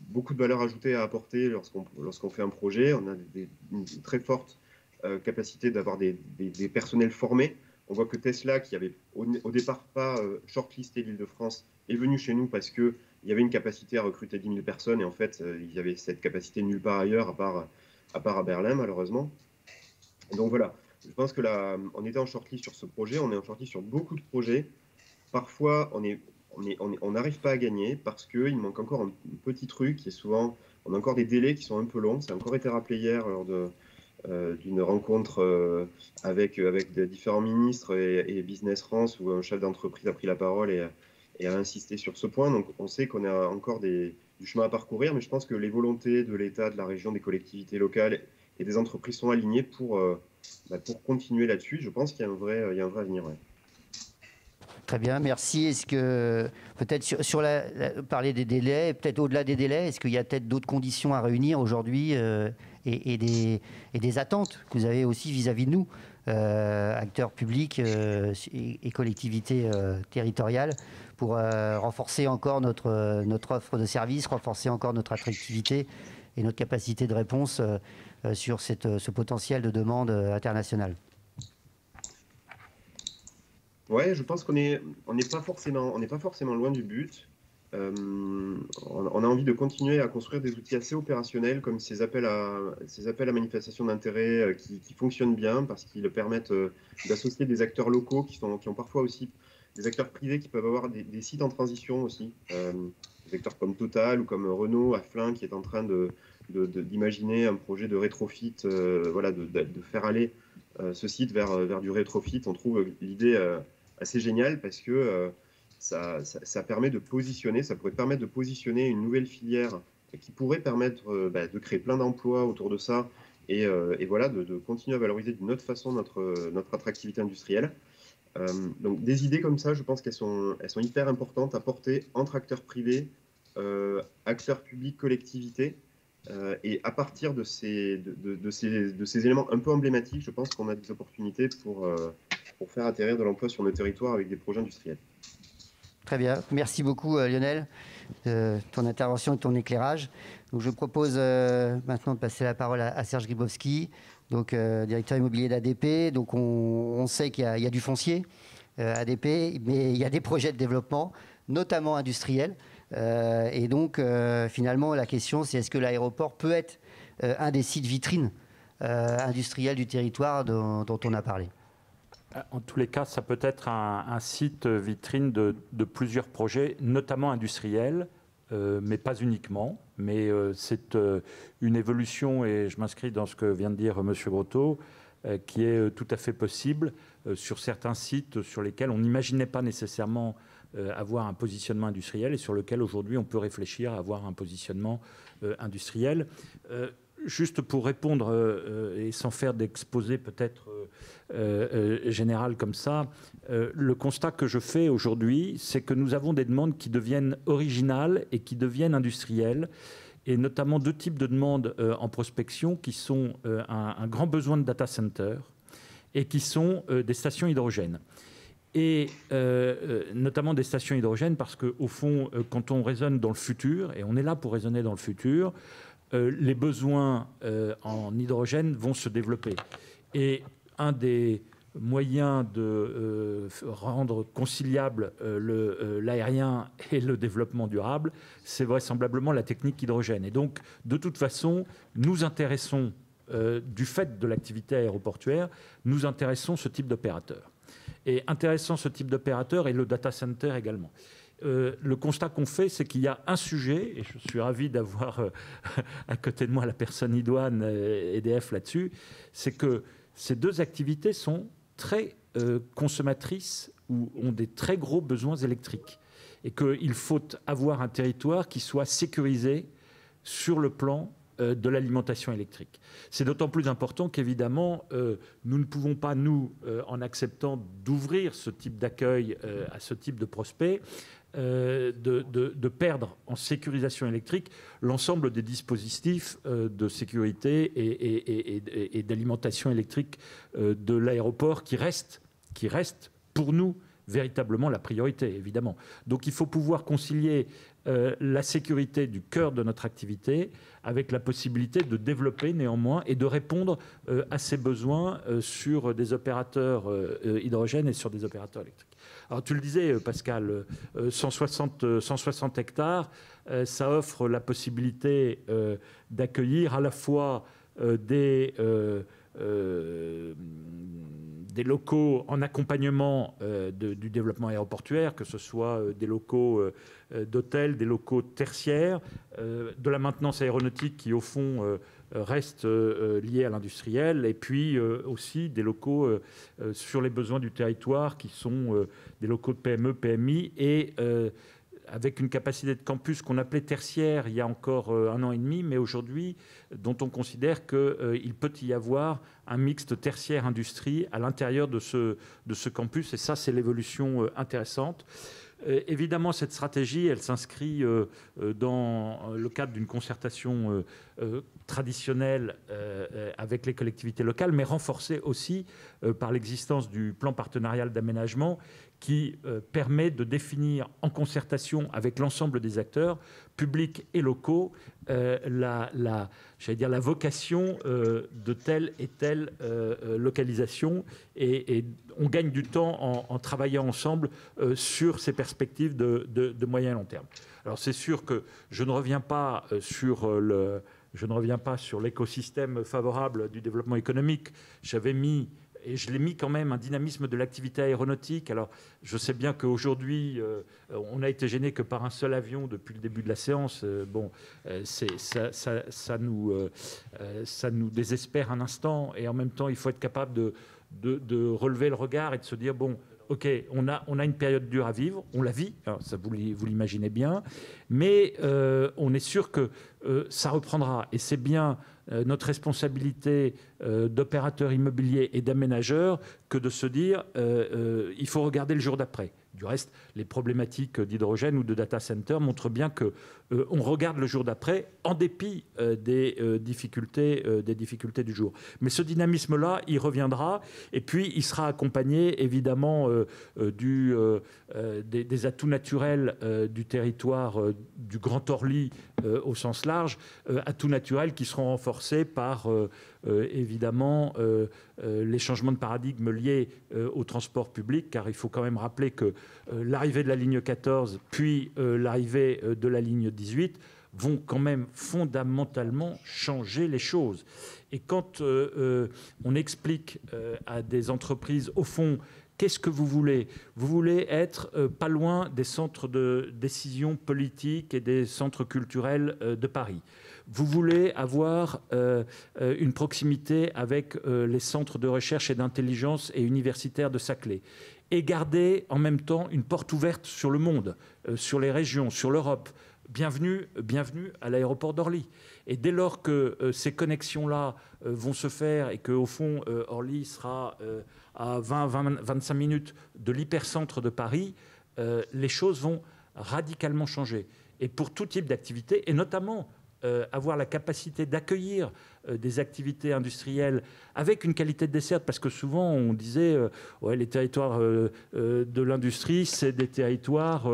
beaucoup de valeur ajoutée à apporter lorsqu'on fait un projet. On a une très forte capacité d'avoir des personnels formés. On voit que Tesla, qui avait au départ pas shortlisté l'Île-de-France, est venu chez nous parce qu'il y avait une capacité à recruter 10 000 personnes et en fait, il y avait cette capacité nulle part ailleurs, à part à Berlin, malheureusement. Donc voilà, je pense que là, on était en shortlist sur ce projet, on est en shortlist sur beaucoup de projets. Parfois, on n'arrive pas à gagner parce qu'il manque encore un petit truc et souvent, on a encore des délais qui sont un peu longs. Ça a encore été rappelé hier lors d'une rencontre avec des différents ministres et Business France où un chef d'entreprise a pris la parole et a insisté sur ce point. Donc on sait qu'on a encore du chemin à parcourir, mais je pense que les volontés de l'État, de la région, des collectivités locales et des entreprises sont alignées pour continuer là-dessus. Je pense qu'il y a un vrai avenir. Ouais. Très bien, merci. Est-ce que peut-être parler des délais, peut-être au-delà des délais, est-ce qu'il y a peut-être d'autres conditions à réunir aujourd'hui et des attentes que vous avez aussi vis-à-vis de nous, acteurs publics et collectivités territoriales, pour renforcer encore notre offre de services, renforcer encore notre attractivité et notre capacité de réponse sur ce potentiel de demande internationale. Ouais, je pense qu'on n'est pas forcément loin du but. On a envie de continuer à construire des outils assez opérationnels comme ces appels à manifestation d'intérêt qui fonctionnent bien parce qu'ils permettent d'associer des acteurs locaux qui ont parfois aussi des acteurs privés qui peuvent avoir des sites en transition aussi. Des acteurs comme Total ou comme Renault, Aflin qui est en train d'imaginer un projet de rétrofit, voilà, de faire aller ce site vers du rétrofit. On trouve l'idée assez géniale parce que ça permet de positionner, ça pourrait permettre de positionner une nouvelle filière qui pourrait permettre de créer plein d'emplois autour de ça et voilà, de continuer à valoriser d'une autre façon notre attractivité industrielle. Donc des idées comme ça, je pense qu'elles sont hyper importantes à porter entre acteurs privés, acteurs publics, collectivités. Et à partir de ces éléments un peu emblématiques, je pense qu'on a des opportunités pour faire atterrir de l'emploi sur nos territoires avec des projets industriels. Très bien. Merci beaucoup, Lionel, de ton intervention et ton éclairage. Donc, je propose maintenant de passer la parole à Serge Grybowski, donc, directeur immobilier d'ADP. Donc, on sait qu'il y a du foncier ADP, mais il y a des projets de développement, notamment industriels. Et donc, finalement, la question, c'est est-ce que l'aéroport peut être un des sites vitrines industriels du territoire dont on a parlé? En tous les cas, ça peut être un site vitrine de plusieurs projets, notamment industriels, mais pas uniquement. Mais c'est une évolution, et je m'inscris dans ce que vient de dire M. Grotto, qui est tout à fait possible sur certains sites sur lesquels on n'imaginait pas nécessairement avoir un positionnement industriel et sur lequel aujourd'hui on peut réfléchir à avoir un positionnement industriel. Juste pour répondre, et sans faire d'exposé peut-être général comme ça, le constat que je fais aujourd'hui, c'est que nous avons des demandes qui deviennent originales et qui deviennent industrielles, et notamment deux types de demandes en prospection qui sont un grand besoin de data center et qui sont des stations hydrogène. Et notamment des stations hydrogène parce qu'au fond, quand on raisonne dans le futur, et on est là pour raisonner dans le futur, les besoins en hydrogène vont se développer. Et un des moyens de rendre conciliable l'aérien et le développement durable, c'est vraisemblablement la technique hydrogène. Et donc, de toute façon, nous intéressons, du fait de l'activité aéroportuaire, nous intéressons ce type d'opérateur. Et intéressant ce type d'opérateur et le data center également. Le constat qu'on fait, c'est qu'il y a un sujet, et je suis ravi d'avoir à côté de moi la personne idoine EDF là-dessus, c'est que ces deux activités sont très consommatrices ou ont des très gros besoins électriques. Et qu'il faut avoir un territoire qui soit sécurisé sur le plan de l'alimentation électrique. C'est d'autant plus important qu'évidemment, nous ne pouvons pas, nous, en acceptant d'ouvrir ce type d'accueil à ce type de prospects, de perdre en sécurisation électrique l'ensemble des dispositifs de sécurité et d'alimentation électrique de l'aéroport qui reste pour nous véritablement la priorité, évidemment. Donc il faut pouvoir concilier la sécurité du cœur de notre activité avec la possibilité de développer néanmoins et de répondre à ces besoins sur des opérateurs hydrogène et sur des opérateurs électriques. Alors tu le disais, Pascal, 160 hectares, ça offre la possibilité d'accueillir à la fois des locaux en accompagnement du développement aéroportuaire, que ce soit des locaux d'hôtels, des locaux tertiaires, de la maintenance aéronautique qui, au fond, reste liée à l'industriel, et puis aussi des locaux sur les besoins du territoire qui sont des locaux de PME, PMI, et avec une capacité de campus qu'on appelait tertiaire il y a encore 1 an et demi, mais aujourd'hui, dont on considère qu'il peut y avoir un mixte tertiaire-industrie à l'intérieur de ce campus, et ça, c'est l'évolution intéressante. Évidemment, cette stratégie, elle s'inscrit dans le cadre d'une concertation traditionnelle avec les collectivités locales, mais renforcée aussi par l'existence du plan partenarial d'aménagement qui permet de définir en concertation avec l'ensemble des acteurs, publics et locaux, la vocation de telle et telle localisation. Et on gagne du temps en travaillant ensemble sur ces perspectives de moyen et long terme. Alors c'est sûr que je ne reviens pas sur l'écosystème favorable du développement économique. J'avais mis, et je l'ai mis quand même, un dynamisme de l'activité aéronautique. Alors, je sais bien qu'aujourd'hui, on n'a été gêné que par un seul avion depuis le début de la séance. Ça nous désespère un instant. Et en même temps, il faut être capable de relever le regard et de se dire, bon, OK, on a une période dure à vivre, on la vit, alors ça vous l'imaginez bien, mais on est sûr que ça reprendra. Et c'est bien notre responsabilité d'opérateur immobilier et d'aménageur que de se dire il faut regarder le jour d'après. Du reste, les problématiques d'hydrogène ou de data center montrent bien qu'on regarde le jour d'après en dépit des difficultés du jour. Mais ce dynamisme-là, il reviendra et puis il sera accompagné évidemment des atouts naturels du territoire du Grand Orly au sens large, atouts naturels qui seront renforcés par évidemment les changements de paradigme liés au transport public, car il faut quand même rappeler que l'arrivée de la ligne 14 puis l'arrivée de la ligne 18 vont quand même fondamentalement changer les choses. Et quand on explique à des entreprises, au fond, qu'est-ce que vous voulez ? Vous voulez être pas loin des centres de décision politique et des centres culturels de Paris. Vous voulez avoir une proximité avec les centres de recherche et d'intelligence et universitaires de Saclay. Et garder en même temps une porte ouverte sur le monde, sur les régions, sur l'Europe. Bienvenue à l'aéroport d'Orly. Et dès lors que ces connexions-là vont se faire et qu'au fond, Orly sera à 20-25 minutes de l'hypercentre de Paris, les choses vont radicalement changer. Et pour tout type d'activité, et notamment avoir la capacité d'accueillir des activités industrielles avec une qualité de desserte, parce que souvent on disait ouais, les territoires de l'industrie, c'est des territoires,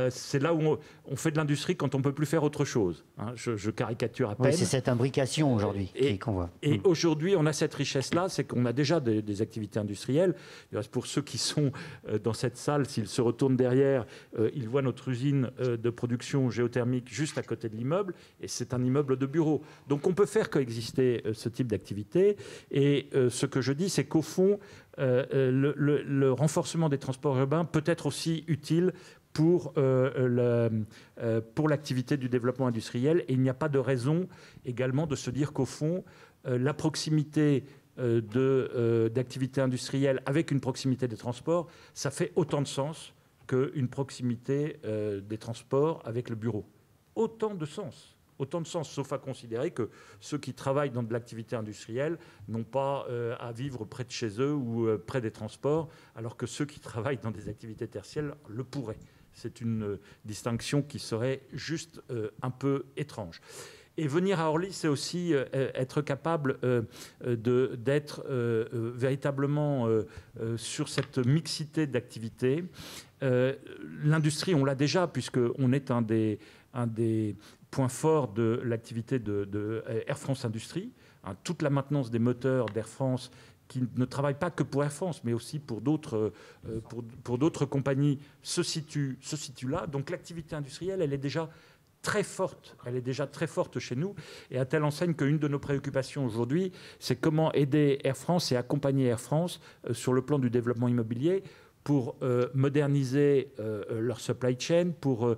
c'est là où on fait de l'industrie quand on ne peut plus faire autre chose. Hein, je caricature à peine. Oui, c'est cette imbrication aujourd'hui qu'on voit. Et aujourd'hui, on a cette richesse-là, c'est qu'on a déjà des activités industrielles. Pour ceux qui sont dans cette salle, s'ils se retournent derrière, ils voient notre usine de production géothermique juste à côté de l'immeuble, et c'est un immeuble de bureaux. Donc on peut faire coexister ce type d'activité. Et ce que je dis, c'est qu'au fond, le renforcement des transports urbains peut être aussi utile pour l'activité du développement industriel. Et il n'y a pas de raison également de se dire qu'au fond, la proximité d'activités industrielles avec une proximité des transports, ça fait autant de sens qu'une proximité des transports avec le bureau. Autant de sens, sauf à considérer que ceux qui travaillent dans de l'activité industrielle n'ont pas à vivre près de chez eux ou près des transports, alors que ceux qui travaillent dans des activités tertiaires le pourraient. C'est une distinction qui serait juste un peu étrange. Et venir à Orly, c'est aussi être capable d'être véritablement sur cette mixité d'activités. L'industrie, on l'a déjà, puisqu'on est un des points forts de l'activité de Air France Industrie. Hein, toute la maintenance des moteurs d'Air France qui ne travaillent pas que pour Air France, mais aussi pour d'autres compagnies, se situe là. Donc l'activité industrielle, elle est déjà très forte chez nous, et à telle enseigne qu'une de nos préoccupations aujourd'hui, c'est comment aider Air France et accompagner Air France sur le plan du développement immobilier pour moderniser leur supply chain, pour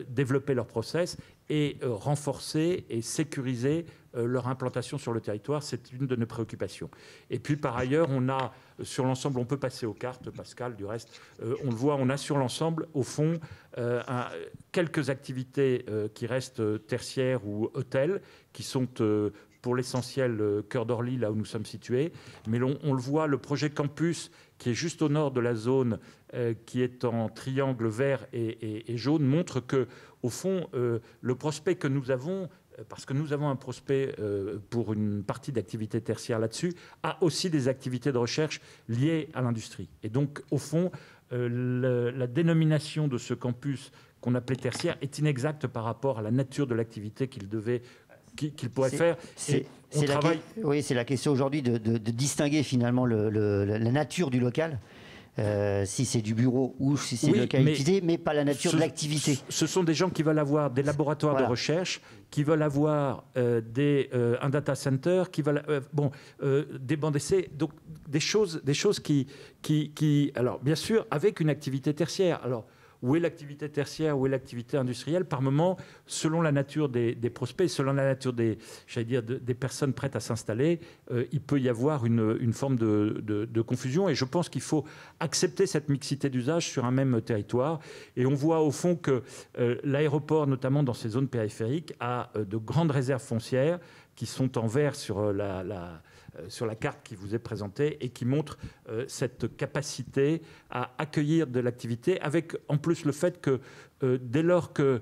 développer leurs process et renforcer et sécuriser leur implantation sur le territoire. C'est une de nos préoccupations. Et puis par ailleurs, on a sur l'ensemble, on peut passer aux cartes, Pascal, du reste, on le voit, on a sur l'ensemble, au fond, quelques activités qui restent tertiaires ou hôtels, qui sont pour l'essentiel cœur d'Orly, là où nous sommes situés. Mais on le voit, le projet Campus, qui est juste au nord de la zone, qui est en triangle vert et jaune, montre que, au fond, le prospect que nous avons, parce que nous avons un prospect pour une partie d'activité tertiaire là-dessus, a aussi des activités de recherche liées à l'industrie. Et donc, au fond, la dénomination de ce campus qu'on appelait tertiaire est inexacte par rapport à la nature de l'activité qu'il pourrait faire. Oui, c'est la question aujourd'hui de distinguer finalement la nature du local. Si c'est du bureau ou si c'est de l'activité, mais pas la nature de l'activité. Ce sont des gens qui veulent avoir des laboratoires de recherche, qui veulent avoir un data center, qui veulent des bancs d'essai, donc des choses qui, alors bien sûr, avec une activité tertiaire. Alors, où est l'activité tertiaire, où est l'activité industrielle? Par moment, selon la nature des prospects, selon la nature des personnes prêtes à s'installer, il peut y avoir une forme de confusion. Et je pense qu'il faut accepter cette mixité d'usage sur un même territoire. Et on voit au fond que l'aéroport, notamment dans ces zones périphériques, a de grandes réserves foncières qui sont en vert sur la carte qui vous est présentée et qui montre cette capacité à accueillir de l'activité, avec en plus le fait que dès lors que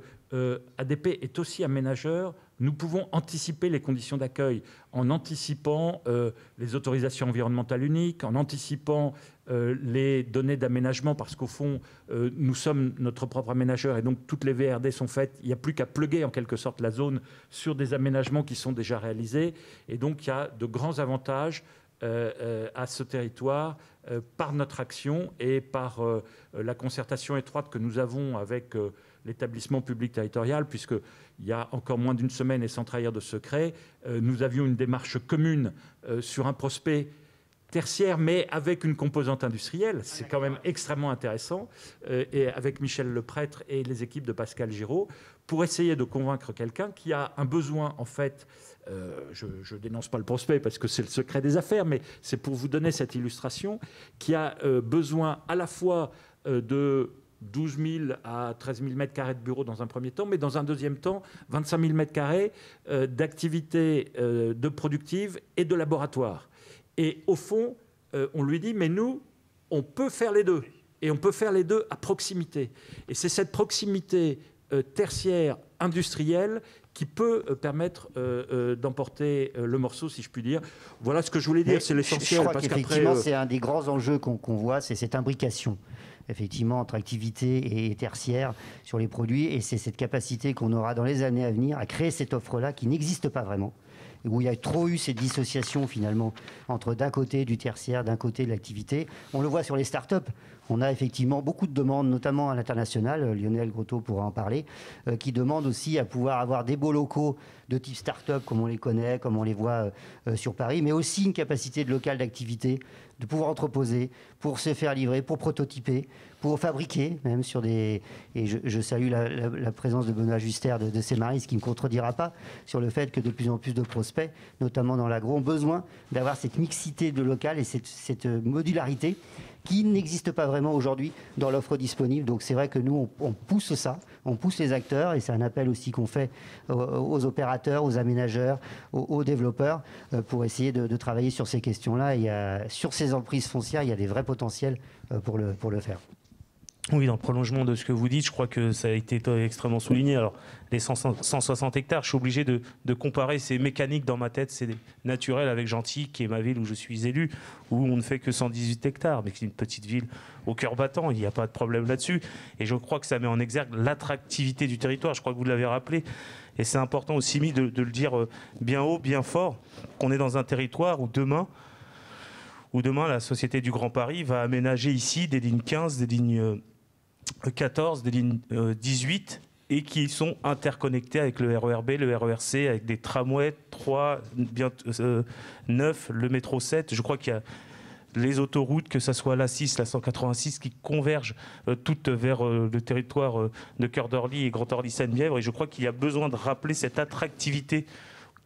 ADP est aussi aménageur, nous pouvons anticiper les conditions d'accueil en anticipant les autorisations environnementales uniques, en anticipant les données d'aménagement, parce qu'au fond, nous sommes notre propre aménageur et donc toutes les VRD sont faites. Il n'y a plus qu'à plugger en quelque sorte la zone sur des aménagements qui sont déjà réalisés. Et donc, il y a de grands avantages à ce territoire par notre action et par la concertation étroite que nous avons avec l'établissement public territorial, puisqu'il y a encore moins d'une semaine, et sans trahir de secret, nous avions une démarche commune sur un prospect tertiaire, mais avec une composante industrielle. C'est quand même extrêmement intéressant. Et avec Michel Leprêtre et les équipes de Pascal Giraud, pour essayer de convaincre quelqu'un qui a un besoin, en fait, je ne dénonce pas le prospect parce que c'est le secret des affaires, mais c'est pour vous donner cette illustration, qui a besoin à la fois de 12 000 à 13 000 mètres carrés de bureaux dans un premier temps, mais dans un deuxième temps, 25 000 mètres carrés d'activités de productives et de laboratoires. Et au fond, on lui dit, mais nous, on peut faire les deux. Et on peut faire les deux à proximité. Et c'est cette proximité tertiaire, industrielle, qui peut permettre d'emporter le morceau, si je puis dire. Voilà ce que je voulais dire, c'est l'essentiel. Je crois qu'effectivement, c'est un des grands enjeux qu'on voit, c'est cette imbrication, effectivement, entre activité et tertiaire sur les produits. Et c'est cette capacité qu'on aura dans les années à venir à créer cette offre-là qui n'existe pas vraiment, où il y a trop eu cette dissociation finalement entre d'un côté du tertiaire, d'un côté de l'activité. On le voit sur les startups. On a effectivement beaucoup de demandes, notamment à l'international, Lionel Grotto pourra en parler, qui demandent aussi à pouvoir avoir des beaux locaux de type start-up, comme on les connaît, comme on les voit sur Paris, mais aussi une capacité de local d'activité, de pouvoir entreposer, pour se faire livrer, pour prototyper, pour fabriquer, même sur des... Et je salue la présence de Benoît Juster de Cemaris, qui ne me contredira pas sur le fait que de plus en plus de prospects, notamment dans l'agro, ont besoin d'avoir cette mixité de local et cette modularité qui n'existe pas vraiment aujourd'hui dans l'offre disponible. Donc c'est vrai que nous, on pousse ça, on pousse les acteurs, et c'est un appel aussi qu'on fait aux opérateurs, aux aménageurs, aux développeurs, pour essayer de travailler sur ces questions-là. Sur ces emprises foncières, il y a des vrais potentiels pour le faire. Oui, dans le prolongement de ce que vous dites, je crois que ça a été extrêmement souligné. Alors, les 160 hectares, je suis obligé de comparer ces mécaniques dans ma tête, c'est naturel avec Gentilly, qui est ma ville où je suis élu, où on ne fait que 118 hectares, mais c'est une petite ville au cœur battant, il n'y a pas de problème là-dessus. Et je crois que ça met en exergue l'attractivité du territoire, je crois que vous l'avez rappelé. Et c'est important aussi de le dire bien haut, bien fort, qu'on est dans un territoire où demain, la Société du Grand Paris va aménager ici des lignes 15, des lignes 14, des lignes 18, et qui sont interconnectés avec le RERB, le RERC, avec des tramways 3, 9, le métro 7. Je crois qu'il y a les autoroutes, que ce soit l'A6, la 186, qui convergent toutes vers le territoire de Cœur d'Orly et Grand Orly-Seine-Bièvre. Et je crois qu'il y a besoin de rappeler cette attractivité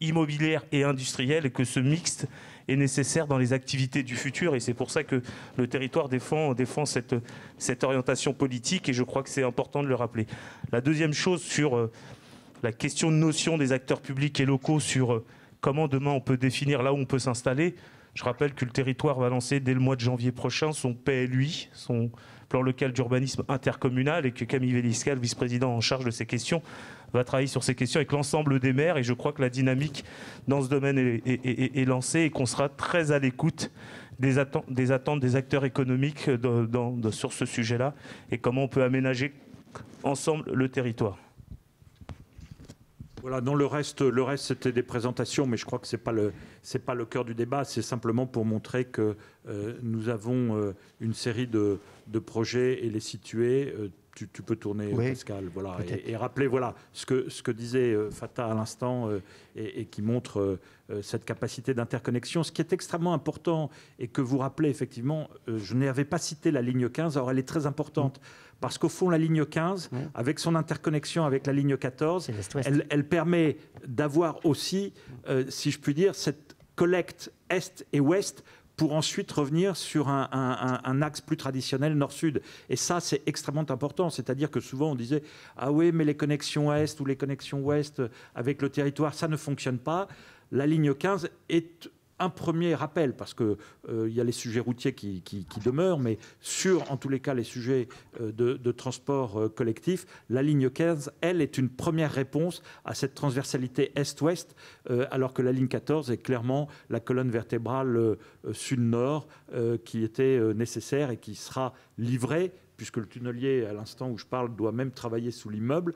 immobilière et industrielle, et que ce mixte est nécessaire dans les activités du futur. Et c'est pour ça que le territoire défend cette orientation politique, et je crois que c'est important de le rappeler. La deuxième chose, sur la question de notion des acteurs publics et locaux, sur comment demain on peut définir là où on peut s'installer. Je rappelle que le territoire va lancer dès le mois de janvier prochain son PLUI, son plan local d'urbanisme intercommunal, et que Camille Véliscal, vice-président en charge de ces questions, va travailler sur ces questions avec l'ensemble des maires. Et je crois que la dynamique dans ce domaine est lancée, et qu'on sera très à l'écoute des attentes des acteurs économiques sur ce sujet-là et comment on peut aménager ensemble le territoire. Voilà, non, le reste c'était des présentations, mais je crois que c'est pas le cœur du débat. C'est simplement pour montrer que nous avons une série de projets et les situer. Tu peux tourner, oui, Pascal, voilà, et rappeler voilà ce que disait Fatah à l'instant et qui montre cette capacité d'interconnexion. Ce qui est extrêmement important et que vous rappelez effectivement, je n'avais pas cité la ligne 15, alors elle est très importante. Parce qu'au fond, la ligne 15, avec son interconnexion avec la ligne 14, elle permet d'avoir aussi, si je puis dire, cette collecte Est et Ouest pour ensuite revenir sur un axe plus traditionnel nord-sud. Et ça, c'est extrêmement important. C'est-à-dire que souvent, on disait « Ah oui, mais les connexions Est ou les connexions Ouest avec le territoire, ça ne fonctionne pas ». La ligne 15 est un premier rappel, parce qu'il y a les sujets routiers qui demeurent, mais sur, en tous les cas, les sujets de transport collectif, la ligne 15, elle, est une première réponse à cette transversalité Est-Ouest, alors que la ligne 14 est clairement la colonne vertébrale sud-nord qui était nécessaire et qui sera livrée, puisque le tunnelier, à l'instant où je parle, doit même travailler sous l'immeuble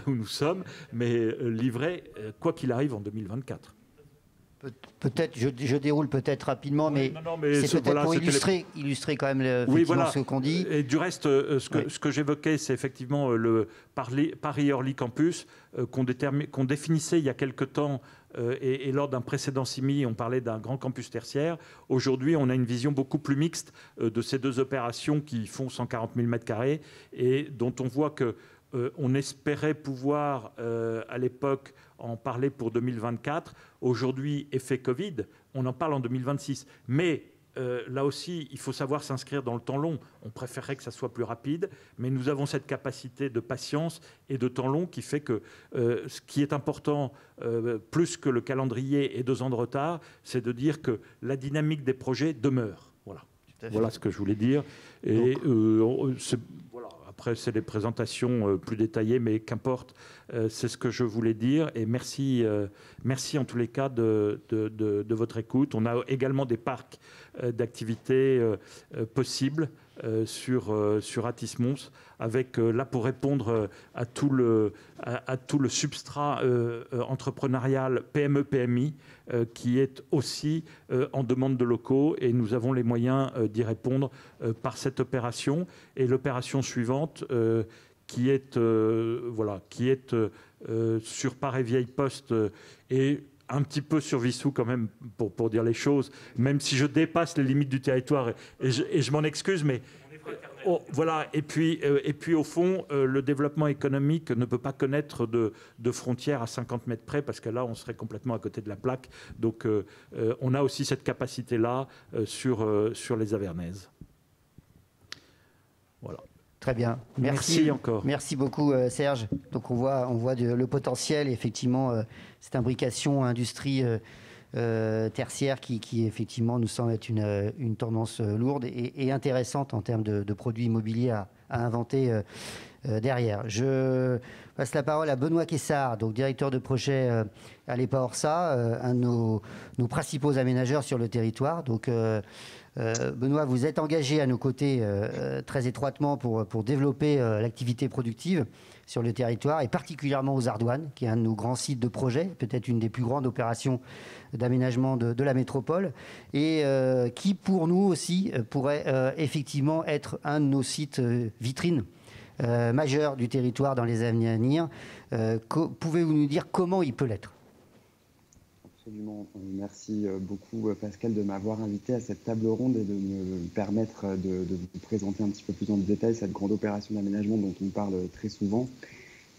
où nous sommes, mais livré, quoi qu'il arrive, en 2024. Peut-être, je déroule peut-être rapidement, mais c'est peut-être pour illustrer quand même ce qu'on dit. Et du reste, ce que j'évoquais, c'est effectivement le Paris-Orly Campus qu'on définissait il y a quelque temps et lors d'un précédent CIMI, on parlait d'un grand campus tertiaire. Aujourd'hui, on a une vision beaucoup plus mixte de ces deux opérations qui font 140 000 m² et dont on voit que on espérait pouvoir, à l'époque, en parler pour 2024. Aujourd'hui, effet Covid, on en parle en 2026. Mais là aussi, il faut savoir s'inscrire dans le temps long. On préférerait que ça soit plus rapide, mais nous avons cette capacité de patience et de temps long qui fait que ce qui est important, plus que le calendrier et 2 ans de retard, c'est de dire que la dynamique des projets demeure. Voilà ce que je voulais dire. Et après, c'est des présentations plus détaillées, mais qu'importe, c'est ce que je voulais dire. Et merci en tous les cas de votre écoute. On a également des parcs d'activités possibles sur Atis-Mons, avec là pour répondre à tout le substrat entrepreneurial PME-PMI qui est aussi en demande de locaux, et nous avons les moyens d'y répondre par cette opération. Et l'opération suivante qui est sur Paris-Vieille-Poste et un petit peu sur Vissou quand même, pour dire les choses, même si je dépasse les limites du territoire, et je m'en excuse, mais voilà. Et puis au fond, le développement économique ne peut pas connaître de frontières à 50 mètres près, parce que là, on serait complètement à côté de la plaque. Donc, on a aussi cette capacité-là sur les Avernaises. Voilà. Très bien. Merci encore. Merci beaucoup, Serge. Donc, on voit le potentiel, effectivement, cette imbrication industrie tertiaire qui effectivement nous semble être une tendance lourde et intéressante en termes de produits immobiliers à inventer derrière. Je passe la parole à Benoît Kessard, donc directeur de projet à l'EPA Orsa, un de nos principaux aménageurs sur le territoire. Donc, Benoît, vous êtes engagé à nos côtés très étroitement pour développer l'activité productive sur le territoire, et particulièrement aux Ardoines, qui est un de nos grands sites de projet, peut-être une des plus grandes opérations d'aménagement de la métropole, et qui, pour nous aussi, pourrait effectivement être un de nos sites vitrines majeurs du territoire dans les années à venir. Pouvez-vous nous dire comment il peut l'être ? Absolument. Merci beaucoup, Pascal, de m'avoir invité à cette table ronde et de me permettre de vous présenter un petit peu plus en détail cette grande opération d'aménagement dont on parle très souvent.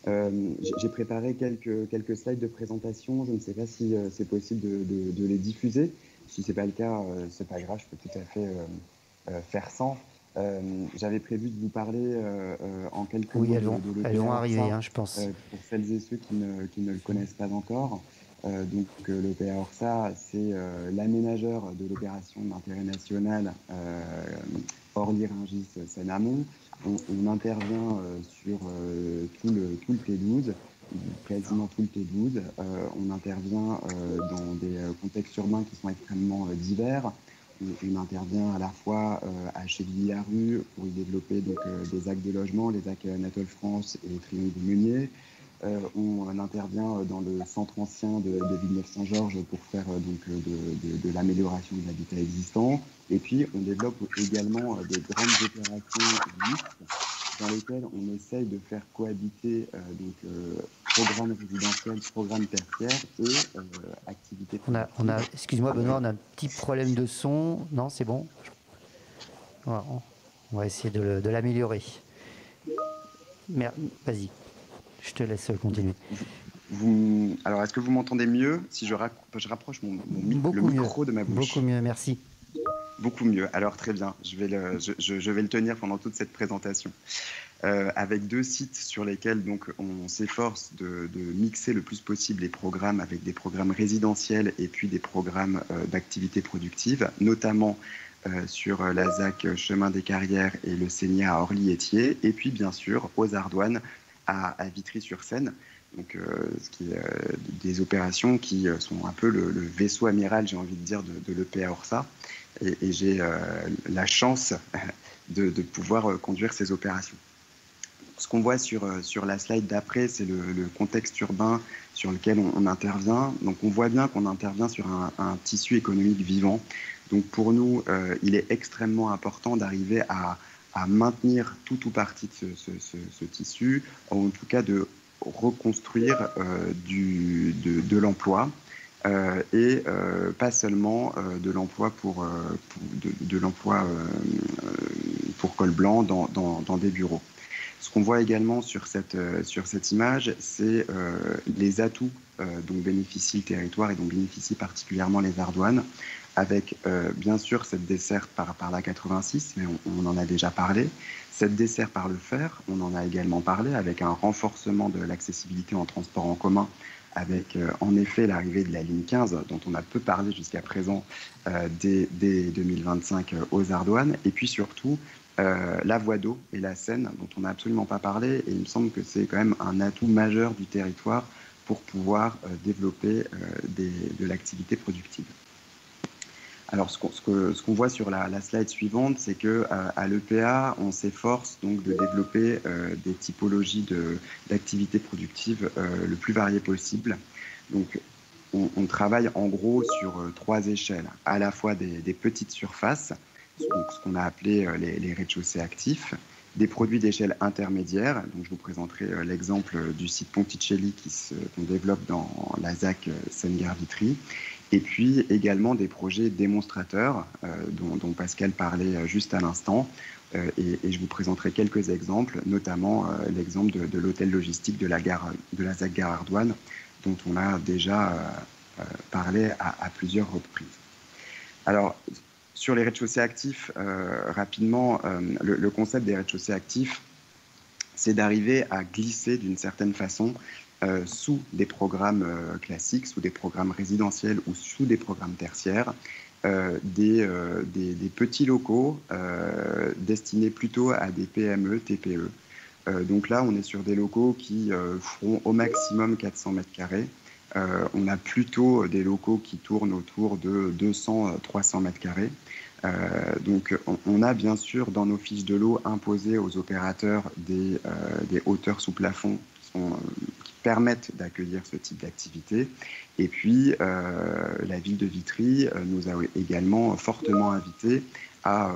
J'ai préparé quelques slides de présentation. Je ne sais pas si c'est possible de les diffuser. Si ce n'est pas le cas, ce n'est pas grave, je peux tout à fait faire sans. J'avais prévu de vous parler en quelques mots de l'EPA. Elles vont arriver, je pense. Pour celles et ceux qui ne le connaissent pas encore. Donc l'EPA Orsa, c'est l'aménageur de l'opération d'intérêt national Orly-Rungis-Seine-Amont. On intervient sur tout le T12, quasiment tout le T12. On intervient dans des contextes urbains qui sont extrêmement divers. on intervient à la fois à Chevilly-la-Rue pour y développer donc, des ZAC de logement, les ZAC Anatole France et Triangle du Meunier. On intervient dans le centre ancien de Villeneuve-Saint-Georges pour faire donc, de l'amélioration de l'habitat existant. Et puis, on développe également des grandes opérations mixtes dans lesquelles on essaye de faire cohabiter programmes résidentiels, programmes tertiaires et activités. Excuse-moi Benoît, on a un petit problème de son. Non, c'est bon. Voilà, on va essayer de l'améliorer. Vas-y, je te laisse continuer. Alors, est-ce que vous m'entendez mieux si je rapproche le micro de ma bouche? Beaucoup mieux, merci. Beaucoup mieux. Alors, très bien. Je vais le tenir pendant toute cette présentation. Avec 2 sites sur lesquels donc, on s'efforce de mixer le plus possible les programmes avec des programmes résidentiels et puis des programmes d'activités productives, notamment sur la ZAC Chemin des Carrières et le Sénia à Orly-Étier, et puis bien sûr aux Ardoines à Vitry-sur-Seine. Donc, ce qui est des opérations qui sont un peu le vaisseau amiral, j'ai envie de dire, de l'EPA Orsa. Et j'ai la chance de pouvoir conduire ces opérations. Ce qu'on voit sur la slide d'après, c'est le contexte urbain sur lequel on intervient. Donc on voit bien qu'on intervient sur un tissu économique vivant. Donc pour nous, il est extrêmement important d'arriver à maintenir tout ou partie de ce tissu, en tout cas de reconstruire de l'emploi. Et pas seulement de l'emploi pour col blanc dans des bureaux. Ce qu'on voit également sur cette image, c'est les atouts dont bénéficie le territoire et dont bénéficient particulièrement les Ardoines, avec bien sûr cette desserte par la 86, mais on en a déjà parlé, cette desserte par le fer, on en a également parlé, avec un renforcement de l'accessibilité en transport en commun, avec en effet l'arrivée de la ligne 15, dont on a peu parlé jusqu'à présent dès 2025 aux Ardoines, et puis surtout la voie d'eau et la Seine, dont on n'a absolument pas parlé, et il me semble que c'est quand même un atout majeur du territoire pour pouvoir développer de l'activité productive. Alors, ce qu'on voit sur la slide suivante, c'est qu'à l'EPA, on s'efforce donc de développer des typologies d'activités productives le plus variées possible. Donc, on travaille en gros sur 3 échelles, à la fois des petites surfaces, donc ce qu'on a appelé les rez-de-chaussée actifs, des produits d'échelle intermédiaire. Donc, je vous présenterai l'exemple du site Ponticelli qu'on développe dans la ZAC Seine-Gare-Vitry. Et puis également des projets démonstrateurs dont Pascal parlait juste à l'instant. Et je vous présenterai quelques exemples, notamment l'exemple de l'hôtel logistique de la ZAC Gare Ardoine, dont on a déjà parlé à plusieurs reprises. Alors, sur les rez-de-chaussée actifs, rapidement, le concept des rez-de-chaussée actifs, c'est d'arriver à glisser d'une certaine façon sous des programmes classiques, sous des programmes résidentiels ou sous des programmes tertiaires, des petits locaux destinés plutôt à des PME, TPE. Donc là, on est sur des locaux qui feront au maximum 400 mètres carrés. On a plutôt des locaux qui tournent autour de 200-300 mètres carrés. Donc on a bien sûr dans nos fiches de l'eau imposé aux opérateurs des hauteurs sous plafond qui permettent d'accueillir ce type d'activité. Et puis la ville de Vitry nous a également fortement invités à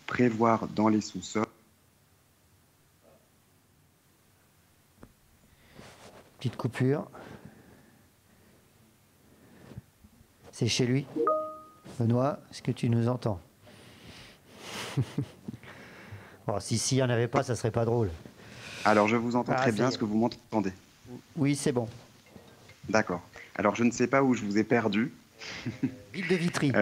prévoir dans les sous-sols. Petite coupure. C'est chez lui. Benoît, est-ce que tu nous entends? Bon, s'il n'y en avait pas, ça serait pas drôle. Alors, je vous entends très bien. Est-ce que vous m'entendez? Oui, c'est bon. D'accord. Alors, je ne sais pas où je vous ai perdu. Ville de Vitry.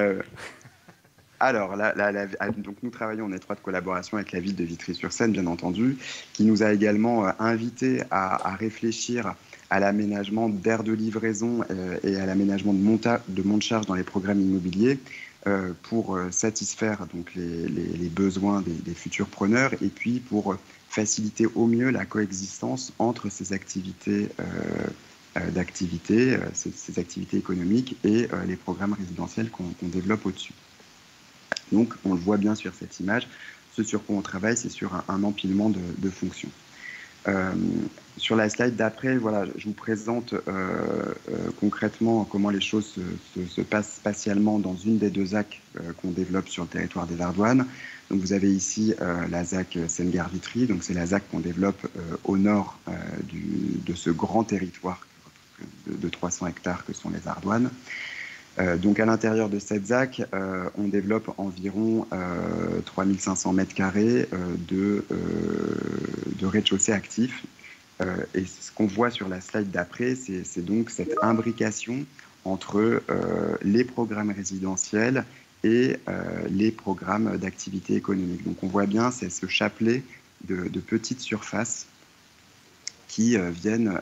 Alors, donc nous travaillons en étroite collaboration avec la ville de Vitry-sur-Seine, bien entendu, qui nous a également invités à réfléchir à l'aménagement d'aires de livraison et à l'aménagement de monte-charge dans les programmes immobiliers pour satisfaire donc, les besoins des futurs preneurs et puis pour faciliter au mieux la coexistence entre ces activités ces activités économiques et les programmes résidentiels qu'on développe au-dessus. Donc, on le voit bien sur cette image. Ce sur quoi on travaille, c'est sur un empilement de fonctions. Sur la slide d'après, voilà, je vous présente concrètement comment les choses se passent spatialement dans une des 2 ZAC qu'on développe sur le territoire des Ardoines. Donc vous avez ici la ZAC Seine-Gare-Vitry, donc c'est la ZAC qu'on développe au nord de ce grand territoire de 300 hectares que sont les Ardoines. Donc à l'intérieur de cette ZAC, on développe environ 3500 mètres carrés de rez-de-chaussée actifs. Et ce qu'on voit sur la slide d'après, c'est donc cette imbrication entre les programmes résidentiels et les programmes d'activité économique. Donc on voit bien, c'est ce chapelet de petites surfaces qui viennent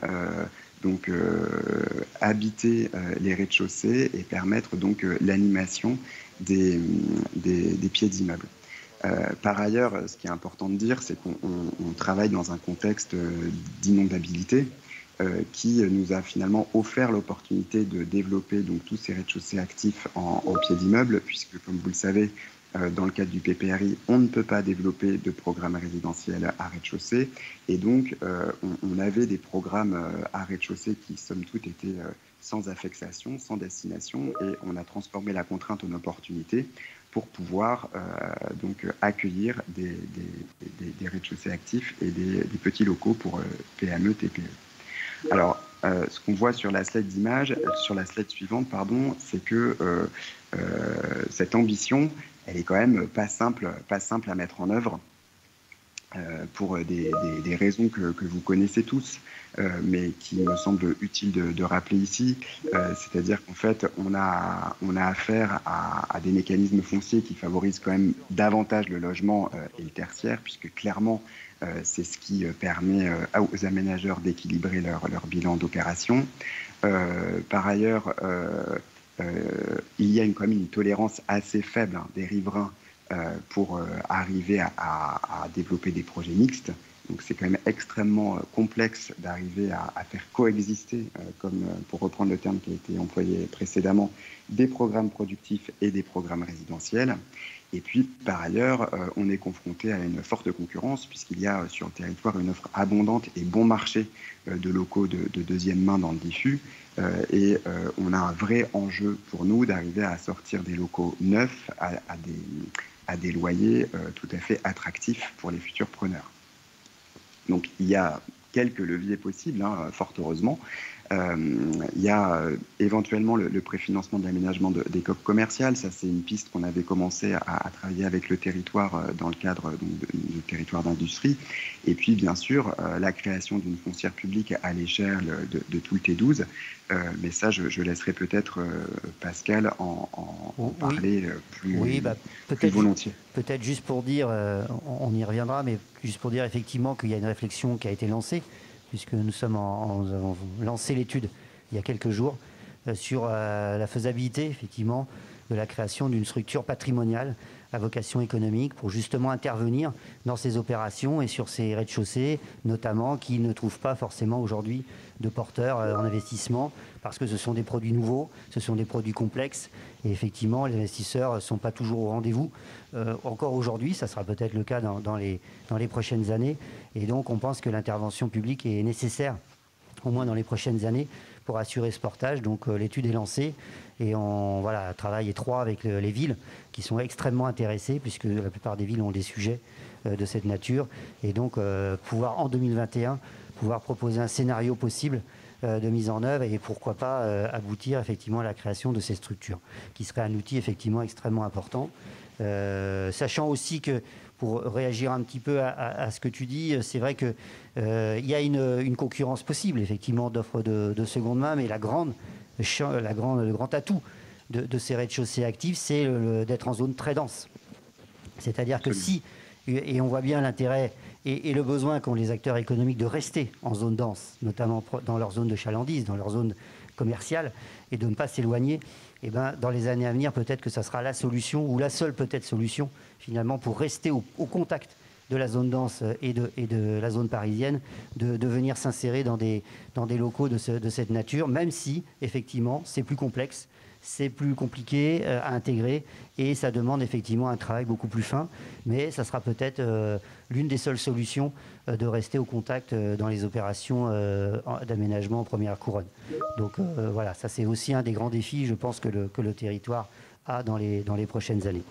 habiter les rez-de-chaussée et permettre donc l'animation des pieds d'immeubles. Par ailleurs, ce qui est important de dire, c'est qu'on travaille dans un contexte d'inondabilité qui nous a finalement offert l'opportunité de développer donc tous ces rez-de-chaussée actifs en pied d'immeuble, puisque comme vous le savez, dans le cadre du PPRI, on ne peut pas développer de programme résidentiel à rez-de-chaussée. Et donc, on avait des programmes à rez-de-chaussée qui, somme toute, étaient sans affectation, sans destination. Et on a transformé la contrainte en opportunité pour pouvoir donc accueillir des rez-de-chaussée actifs et des petits locaux pour PME, TPE. Alors, ce qu'on voit sur la slide d'image, sur la slide suivante, pardon, c'est que cette ambition, elle est quand même pas simple à mettre en œuvre pour des raisons que vous connaissez tous, mais qui me semble utile de rappeler ici. C'est-à-dire qu'en fait, on a affaire à des mécanismes fonciers qui favorisent quand même davantage le logement et le tertiaire, puisque clairement, c'est ce qui permet aux aménageurs d'équilibrer leur bilan d'opération. Par ailleurs, il y a quand même une tolérance assez faible des riverains pour arriver à développer des projets mixtes. Donc c'est quand même extrêmement complexe d'arriver à faire coexister, comme pour reprendre le terme qui a été employé précédemment, des programmes productifs et des programmes résidentiels. Et puis par ailleurs, on est confronté à une forte concurrence puisqu'il y a sur le territoire une offre abondante et bon marché de locaux de deuxième main dans le diffus. Et on a un vrai enjeu pour nous d'arriver à sortir des locaux neufs à des loyers tout à fait attractifs pour les futurs preneurs. Donc il y a quelques leviers possibles, hein, fort heureusement. Il y a éventuellement le préfinancement de l'aménagement des COP commerciales. Ça, c'est une piste qu'on avait commencé à travailler avec le territoire dans le cadre du territoire d'industrie. Et puis, bien sûr, la création d'une foncière publique à l'échelle de tout le T12. Mais ça, je laisserai peut-être Pascal en parler plus volontiers. Peut-être juste pour dire, on y reviendra, mais juste pour dire effectivement qu'il y a une réflexion qui a été lancée, puisque nous avons lancé l'étude il y a quelques jours sur la faisabilité, effectivement, de la création d'une structure patrimoniale à vocation économique pour justement intervenir dans ces opérations et sur ces rez-de-chaussée, notamment, qui ne trouvent pas forcément aujourd'hui de porteurs en investissement, parce que ce sont des produits nouveaux, ce sont des produits complexes, et effectivement, les investisseurs ne sont pas toujours au rendez-vous. Encore aujourd'hui, ça sera peut-être le cas dans les prochaines années, et donc on pense que l'intervention publique est nécessaire, au moins dans les prochaines années, pour assurer ce portage. Donc l'étude est lancée, et on travaille étroit avec les villes qui sont extrêmement intéressées, puisque la plupart des villes ont des sujets de cette nature, et donc pouvoir en 2021 pouvoir proposer un scénario possible de mise en œuvre et pourquoi pas aboutir effectivement à la création de ces structures, qui serait un outil effectivement extrêmement important. Sachant aussi que, pour réagir un petit peu à ce que tu dis, c'est vrai qu'il y a une concurrence possible effectivement d'offres de seconde main, mais le grand atout de ces rez-de-chaussée actifs, c'est d'être en zone très dense. C'est-à-dire que et on voit bien l'intérêt et le besoin qu'ont les acteurs économiques de rester en zone dense, notamment dans leur zone de chalandise, dans leur zone commerciale, et de ne pas s'éloigner. Et dans les années à venir, peut-être que ça sera la solution, ou la seule peut-être solution, finalement, pour rester au contact de la zone dense et de la zone parisienne, de venir s'insérer dans des locaux de cette nature, même si, effectivement, c'est plus complexe, c'est plus compliqué à intégrer et ça demande effectivement un travail beaucoup plus fin. Mais ça sera peut-être l'une des seules solutions de rester au contact dans les opérations d'aménagement en première couronne. Donc voilà, ça c'est aussi un des grands défis, je pense, que le territoire a dans les prochaines années.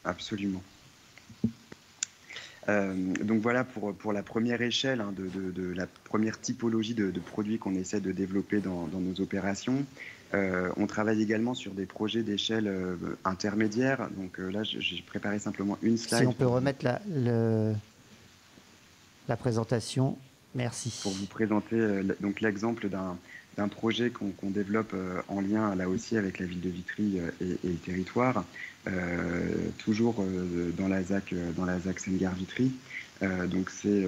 Absolument. Donc voilà pour la première échelle de la première typologie de produits qu'on essaie de développer dans nos opérations. On travaille également sur des projets d'échelle intermédiaire. Donc là, j'ai préparé simplement une slide. Si on peut remettre la présentation, merci. Pour vous présenter donc l'exemple d'un projet qu'on développe en lien là aussi avec la ville de Vitry et le territoire, toujours dans la ZAC Seine-Gare-Vitry. Donc c'est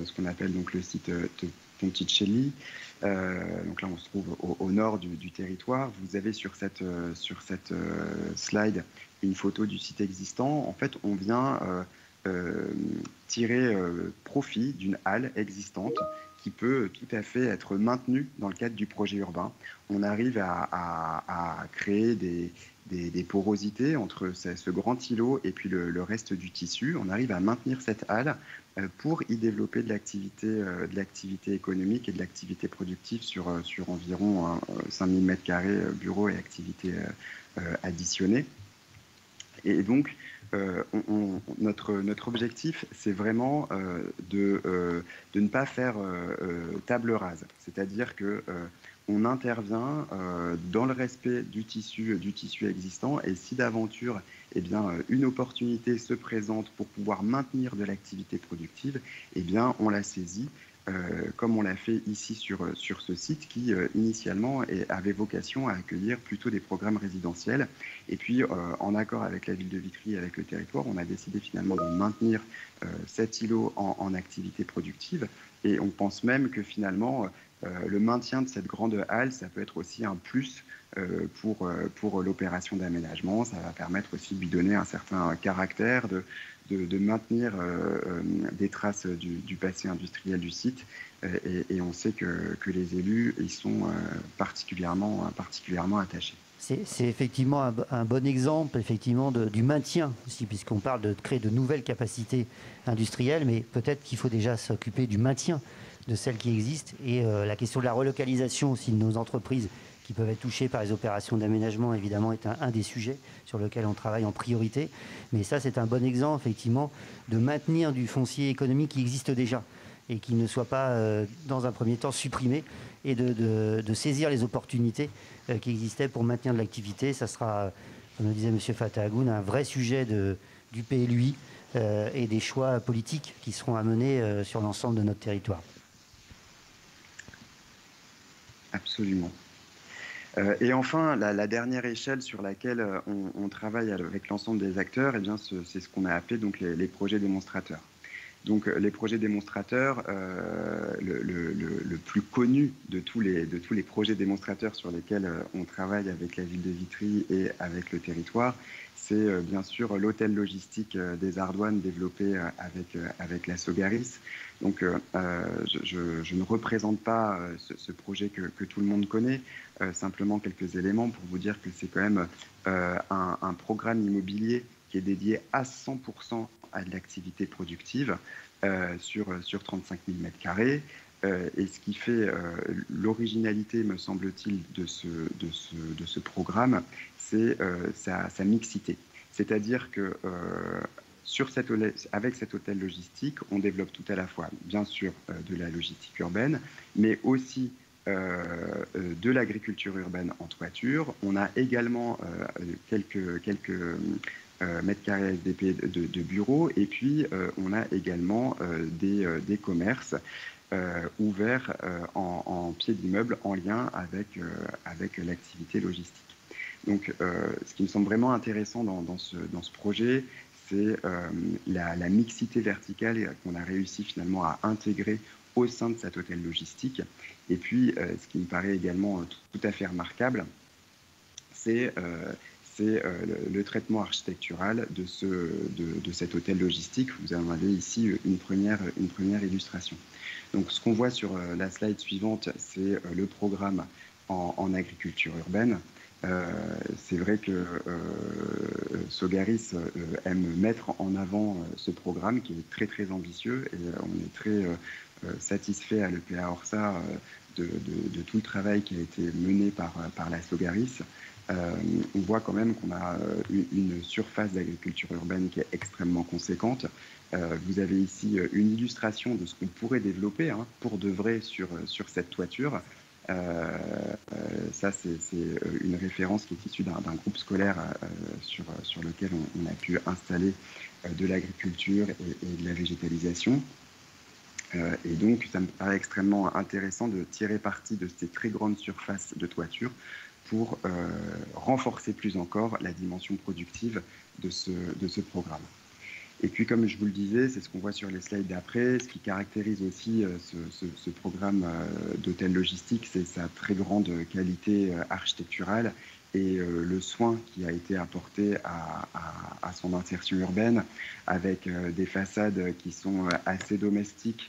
ce qu'on appelle donc le site Ponticelli. Donc là on se trouve au nord du territoire. Vous avez sur cette slide une photo du site existant. En fait on vient tirer profit d'une halle existante qui peut tout à fait être maintenue dans le cadre du projet urbain. On arrive à créer des porosités entre ce grand îlot et puis le reste du tissu. On arrive à maintenir cette halle pour y développer de l'activité économique et de l'activité productive sur environ 5000 m² bureaux et activités additionnées. Et donc, notre objectif, c'est vraiment de ne pas faire table rase. C'est-à-dire que on intervient dans le respect du tissu existant, et si d'aventure eh bien, une opportunité se présente pour pouvoir maintenir de l'activité productive, eh bien, on la saisit. Comme on l'a fait ici sur ce site qui initialement avait vocation à accueillir plutôt des programmes résidentiels. Et puis en accord avec la ville de Vitry et avec le territoire, on a décidé finalement de maintenir cet îlot en activité productive. Et on pense même que finalement le maintien de cette grande halle, ça peut être aussi un plus pour l'opération d'aménagement. Ça va permettre aussi de lui donner un certain caractère, de maintenir des traces du passé industriel du site. Et on sait que les élus y sont particulièrement attachés. C'est effectivement un bon exemple effectivement du maintien aussi, puisqu'on parle de créer de nouvelles capacités industrielles, mais peut-être qu'il faut déjà s'occuper du maintien de celles qui existent. Et la question de la relocalisation aussi de nos entreprises qui peuvent être touchées par les opérations d'aménagement, évidemment, est un des sujets sur lesquels on travaille en priorité. Mais ça, c'est un bon exemple, effectivement, de maintenir du foncier économique qui existe déjà et qui ne soit pas, dans un premier temps, supprimé, et de saisir les opportunités qui existaient pour maintenir de l'activité. Ça sera, comme le disait M. Fatah Agoun, un vrai sujet du PLUI et des choix politiques qui seront à mener sur l'ensemble de notre territoire. Absolument. Et enfin, la dernière échelle sur laquelle on travaille avec l'ensemble des acteurs, eh bien, c'est ce qu'on a appelé donc, les projets démonstrateurs. Donc les projets démonstrateurs, le plus connu de tous les projets démonstrateurs sur lesquels on travaille avec la ville de Vitry et avec le territoire, c'est bien sûr l'hôtel logistique des Ardoines développé avec la Sogaris. Donc je ne représente pas ce projet que tout le monde connaît, simplement quelques éléments pour vous dire que c'est quand même un programme immobilier qui est dédié à 100% à de l'activité productive sur 35 000 m². Et ce qui fait l'originalité, me semble-t-il, de ce programme, c'est sa mixité. C'est-à-dire que avec cet hôtel logistique, on développe tout à la fois, bien sûr, de la logistique urbaine, mais aussi de l'agriculture urbaine en toiture. On a également quelques mètres carrés SDP de bureaux, et puis on a également des commerces ouverts en pied d'immeuble en lien avec l'activité logistique. Donc ce qui me semble vraiment intéressant dans ce projet, c'est la mixité verticale qu'on a réussi finalement à intégrer au sein de cet hôtel logistique. Et puis ce qui me paraît également tout à fait remarquable, c'est le traitement architectural de cet hôtel logistique. Vous en avez ici une première illustration. Donc ce qu'on voit sur la slide suivante, c'est le programme en agriculture urbaine. C'est vrai que Sogaris aime mettre en avant ce programme qui est très très ambitieux et on est très satisfait à l'EPA Orsa de tout le travail qui a été mené par la Sogaris. On voit quand même qu'on a une surface d'agriculture urbaine qui est extrêmement conséquente. Vous avez ici une illustration de ce qu'on pourrait développer pour de vrai sur cette toiture. Ça, c'est une référence qui est issue d'un groupe scolaire sur lequel on a pu installer de l'agriculture et de la végétalisation. Et donc, ça me paraît extrêmement intéressant de tirer parti de ces très grandes surfaces de toiture pour renforcer plus encore la dimension productive de ce programme. Et puis, comme je vous le disais, c'est ce qu'on voit sur les slides d'après. Ce qui caractérise aussi ce programme d'hôtel logistique, c'est sa très grande qualité architecturale et le soin qui a été apporté à son insertion urbaine, avec des façades qui sont assez domestiques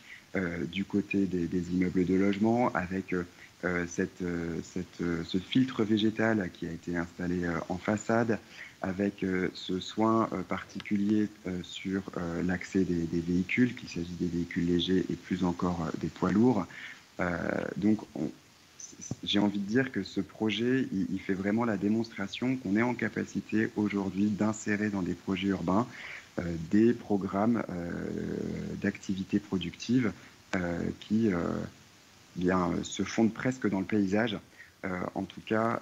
du côté des immeubles de logement, avec ce filtre végétal qui a été installé en façade, avec ce soin particulier sur l'accès des véhicules, qu'il s'agit des véhicules légers et plus encore des poids lourds. Donc, j'ai envie de dire que ce projet, il fait vraiment la démonstration qu'on est en capacité aujourd'hui d'insérer dans des projets urbains des programmes d'activités productives qui se fondent presque dans le paysage. En tout cas,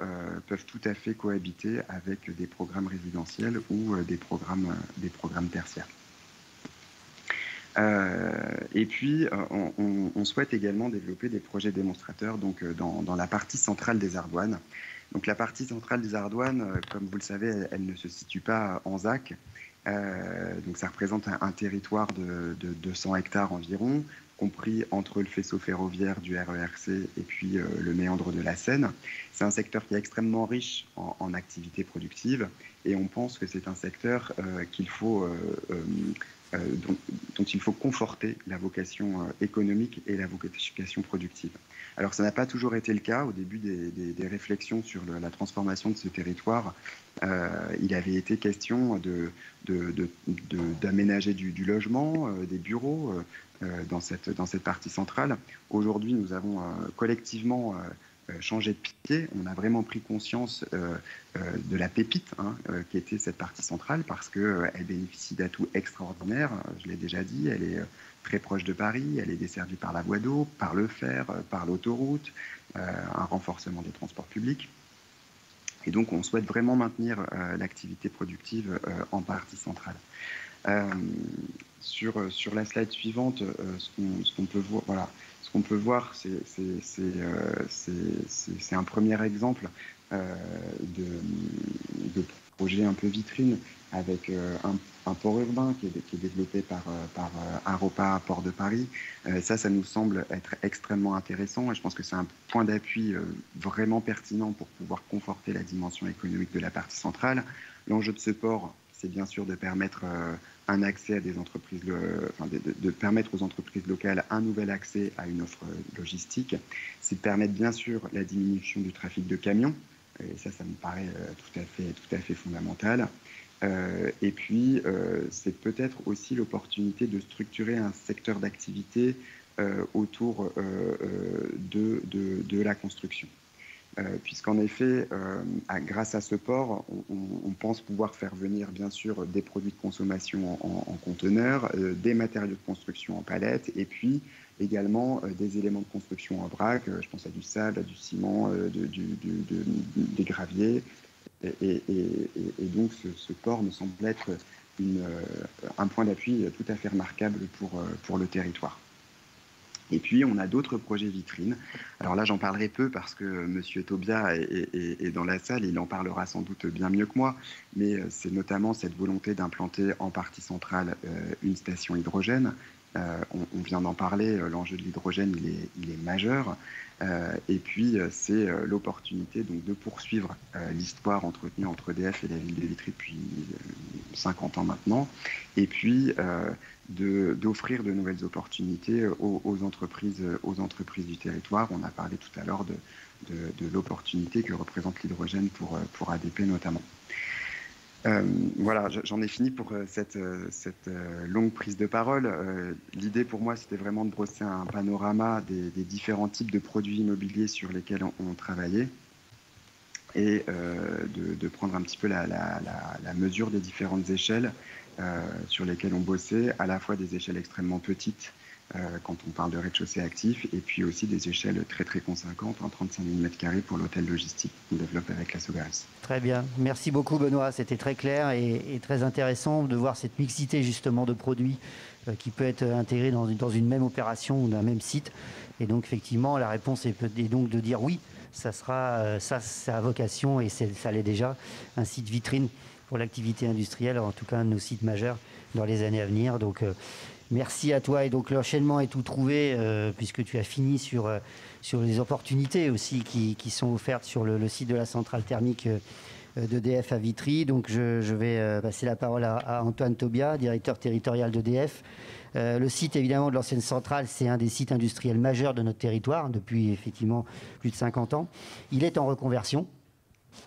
peuvent tout à fait cohabiter avec des programmes résidentiels ou des programmes tertiaires. Et puis, on souhaite également développer des projets démonstrateurs donc, dans la partie centrale des Ardoines. Donc, la partie centrale des Ardoines, comme vous le savez, elle ne se situe pas en ZAC. Donc, ça représente un territoire de 200 hectares environ, compris entre le faisceau ferroviaire du RERC et puis le méandre de la Seine. C'est un secteur qui est extrêmement riche en activités productives et on pense que c'est un secteur dont il faut conforter la vocation économique et la vocation productive. Alors ça n'a pas toujours été le cas. Au début des réflexions sur la transformation de ce territoire, il avait été question d'aménager du logement, des bureaux dans cette partie centrale. Aujourd'hui, nous avons collectivement changé de pied. On a vraiment pris conscience de la pépite qui était cette partie centrale parce qu'elle bénéficie d'atouts extraordinaires. Je l'ai déjà dit, elle est très proche de Paris, elle est desservie par la voie d'eau, par le fer, par l'autoroute, un renforcement des transports publics. Et donc, on souhaite vraiment maintenir l'activité productive en partie centrale. Sur la slide suivante, ce qu'on peut voir, voilà, ce qu'on peut voir, c'est un premier exemple de projet un peu vitrine avec un port urbain qui est développé par Aropa Port de Paris. Ça nous semble être extrêmement intéressant et je pense que c'est un point d'appui vraiment pertinent pour pouvoir conforter la dimension économique de la partie centrale. L'enjeu de ce port, c'est bien sûr de permettre un accès à des entreprises, de permettre aux entreprises locales un nouvel accès à une offre logistique. C'est de permettre bien sûr la diminution du trafic de camions. Et ça me paraît tout à fait fondamental. Et puis, c'est peut-être aussi l'opportunité de structurer un secteur d'activité autour de la construction. Puisqu'en effet, grâce à ce port, on pense pouvoir faire venir bien sûr des produits de consommation en conteneurs, des matériaux de construction en palettes, et puis également des éléments de construction en vrac, je pense à du sable, à du ciment, des graviers. Et donc ce port me semble être un point d'appui tout à fait remarquable pour le territoire. Et puis, on a d'autres projets vitrines. Alors là, j'en parlerai peu parce que M. Taubia est dans la salle, il en parlera sans doute bien mieux que moi, mais c'est notamment cette volonté d'implanter en partie centrale une station hydrogène on vient d'en parler, l'enjeu de l'hydrogène, il est majeur. Et puis, c'est l'opportunité donc, de poursuivre l'histoire entretenue entre EDF et la ville de Vitry depuis 50 ans maintenant, et puis d'offrir de nouvelles opportunités aux entreprises du territoire. On a parlé tout à l'heure de l'opportunité que représente l'hydrogène pour ADP notamment. Voilà, j'en ai fini pour cette longue prise de parole. L'idée pour moi, c'était vraiment de brosser un panorama des différents types de produits immobiliers sur lesquels on travaillait et de prendre un petit peu la mesure des différentes échelles sur lesquelles on bossait, à la fois des échelles extrêmement petites quand on parle de rez-de-chaussée actif, et puis aussi des échelles très très conséquentes, en 35 000 m² pour l'hôtel logistique qu'on développe avec la Sogares. Très bien, merci beaucoup Benoît, c'était très clair et très intéressant de voir cette mixité justement de produits qui peut être intégrée dans une même opération ou d'un même site. Et donc effectivement la réponse est donc de dire oui, ça a vocation, et ça l'est déjà, un site vitrine pour l'activité industrielle, en tout cas un de nos sites majeurs dans les années à venir. Donc merci à toi. Et donc l'enchaînement est tout trouvé puisque tu as fini sur les opportunités aussi qui sont offertes sur le site de la centrale thermique d'EDF à Vitry. Donc je vais passer la parole à Antoine Tobia, directeur territorial d'EDF. Le site évidemment de l'ancienne centrale, c'est un des sites industriels majeurs de notre territoire depuis effectivement plus de 50 ans. Il est en reconversion.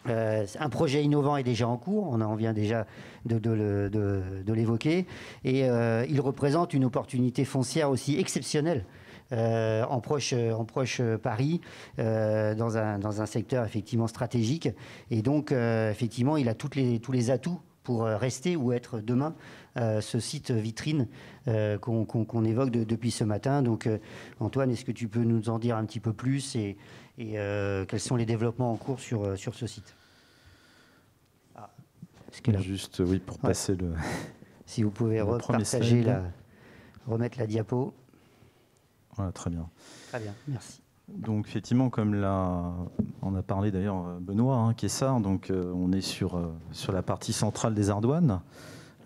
Un projet innovant est déjà en cours, on vient déjà de l'évoquer, et il représente une opportunité foncière aussi exceptionnelle en proche Paris, dans un secteur effectivement stratégique, et donc effectivement il a tous les atouts pour rester ou être demain ce site vitrine qu'on évoque depuis ce matin. Donc Antoine, est-ce que tu peux nous en dire un petit peu plus et quels sont les développements en cours sur ce site? Juste, oui, pour passer le... Si vous pouvez remettre la diapo. Voilà, très bien. Très bien, merci. Donc effectivement, comme on a parlé d'ailleurs Benoît Kessard, donc on est sur la partie centrale des Ardoines.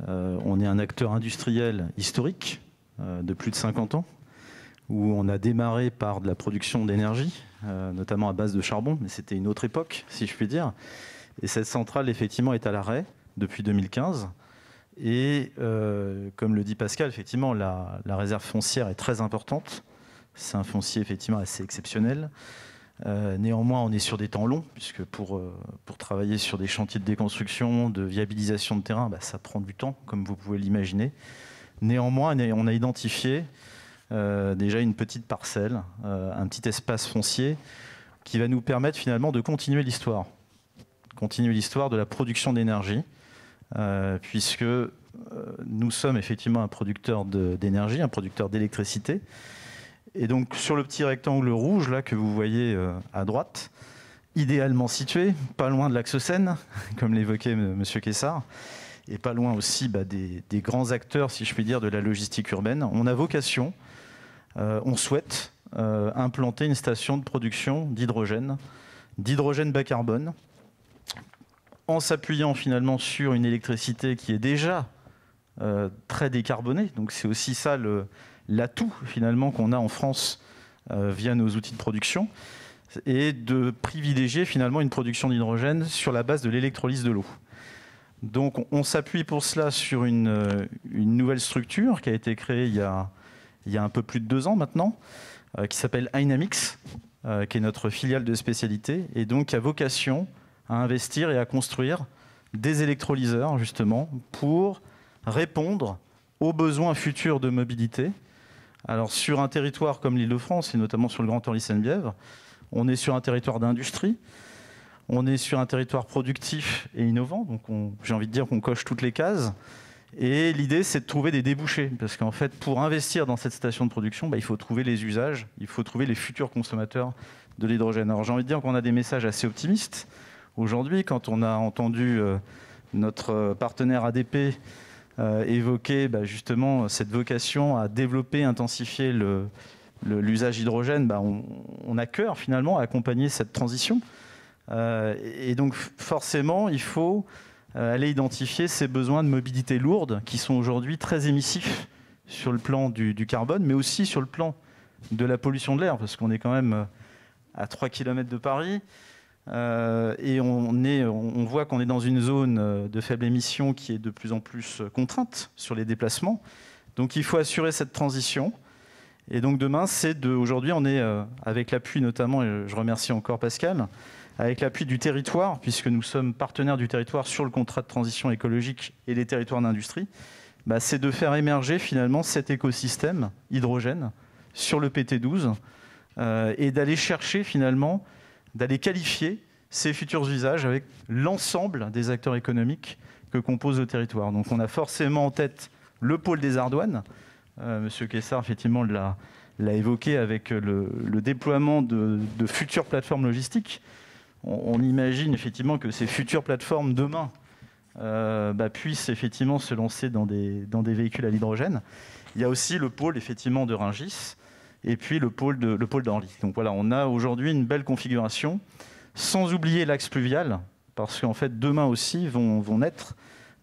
On est un acteur industriel historique de plus de 50 ans, où on a démarré par de la production d'énergie, notamment à base de charbon, mais c'était une autre époque, si je puis dire. Et cette centrale, effectivement, est à l'arrêt depuis 2015. Et comme le dit Pascal, effectivement, la réserve foncière est très importante. C'est un foncier, effectivement, assez exceptionnel. Néanmoins, on est sur des temps longs, puisque pour travailler sur des chantiers de déconstruction, de viabilisation de terrain, ça prend du temps, comme vous pouvez l'imaginer. Néanmoins, on a identifié déjà une petite parcelle, un petit espace foncier qui va nous permettre finalement de continuer l'histoire de la production d'énergie, puisque nous sommes effectivement un producteur d'énergie, un producteur d'électricité. Et donc sur le petit rectangle rouge là que vous voyez à droite, idéalement situé, pas loin de l'axe Seine, comme l'évoquait M. Kessard, et pas loin aussi des grands acteurs, si je puis dire, de la logistique urbaine, on a vocation, on souhaite implanter une station de production d'hydrogène bas carbone, en s'appuyant finalement sur une électricité qui est déjà très décarbonée. Donc c'est aussi ça l'atout finalement qu'on a en France via nos outils de production, et de privilégier finalement une production d'hydrogène sur la base de l'électrolyse de l'eau. Donc on s'appuie pour cela sur une nouvelle structure qui a été créée il y a un peu plus de 2 ans maintenant, qui s'appelle Hynamix, qui est notre filiale de spécialité, et donc qui a vocation à investir et à construire des électrolyseurs justement pour répondre aux besoins futurs de mobilité. Alors sur un territoire comme l'Île-de-France, et notamment sur le Grand Orly-Seine-Bièvre, on est sur un territoire d'industrie, on est sur un territoire productif et innovant, donc j'ai envie de dire qu'on coche toutes les cases. Et l'idée, c'est de trouver des débouchés, parce qu'en fait, pour investir dans cette station de production, il faut trouver les usages, il faut trouver les futurs consommateurs de l'hydrogène. Alors j'ai envie de dire qu'on a des messages assez optimistes. Aujourd'hui, quand on a entendu notre partenaire ADP évoquer justement cette vocation à développer, intensifier l'usage hydrogène, on a cœur finalement à accompagner cette transition. Et donc forcément, il faut aller identifier ces besoins de mobilité lourde qui sont aujourd'hui très émissifs sur le plan du carbone, mais aussi sur le plan de la pollution de l'air, parce qu'on est quand même à 3 km de Paris, et on voit qu'on est dans une zone de faible émission qui est de plus en plus contrainte sur les déplacements. Donc il faut assurer cette transition. Et donc demain, aujourd'hui, on est avec l'appui notamment, et je remercie encore Pascal, avec l'appui du territoire, puisque nous sommes partenaires du territoire sur le contrat de transition écologique et les territoires d'industrie, c'est de faire émerger finalement cet écosystème hydrogène sur le PT12 et d'aller chercher finalement, d'aller qualifier ces futurs usages avec l'ensemble des acteurs économiques que compose le territoire. Donc on a forcément en tête le pôle des Ardoines. Monsieur Kessard, effectivement, l'a évoqué avec le déploiement de futures plateformes logistiques. On imagine effectivement que ces futures plateformes demain puissent effectivement se lancer dans des véhicules à l'hydrogène. Il y a aussi le pôle effectivement de Rungis et puis le pôle d'Orly. Donc voilà, on a aujourd'hui une belle configuration, sans oublier l'axe fluvial, parce qu'en fait demain aussi vont naître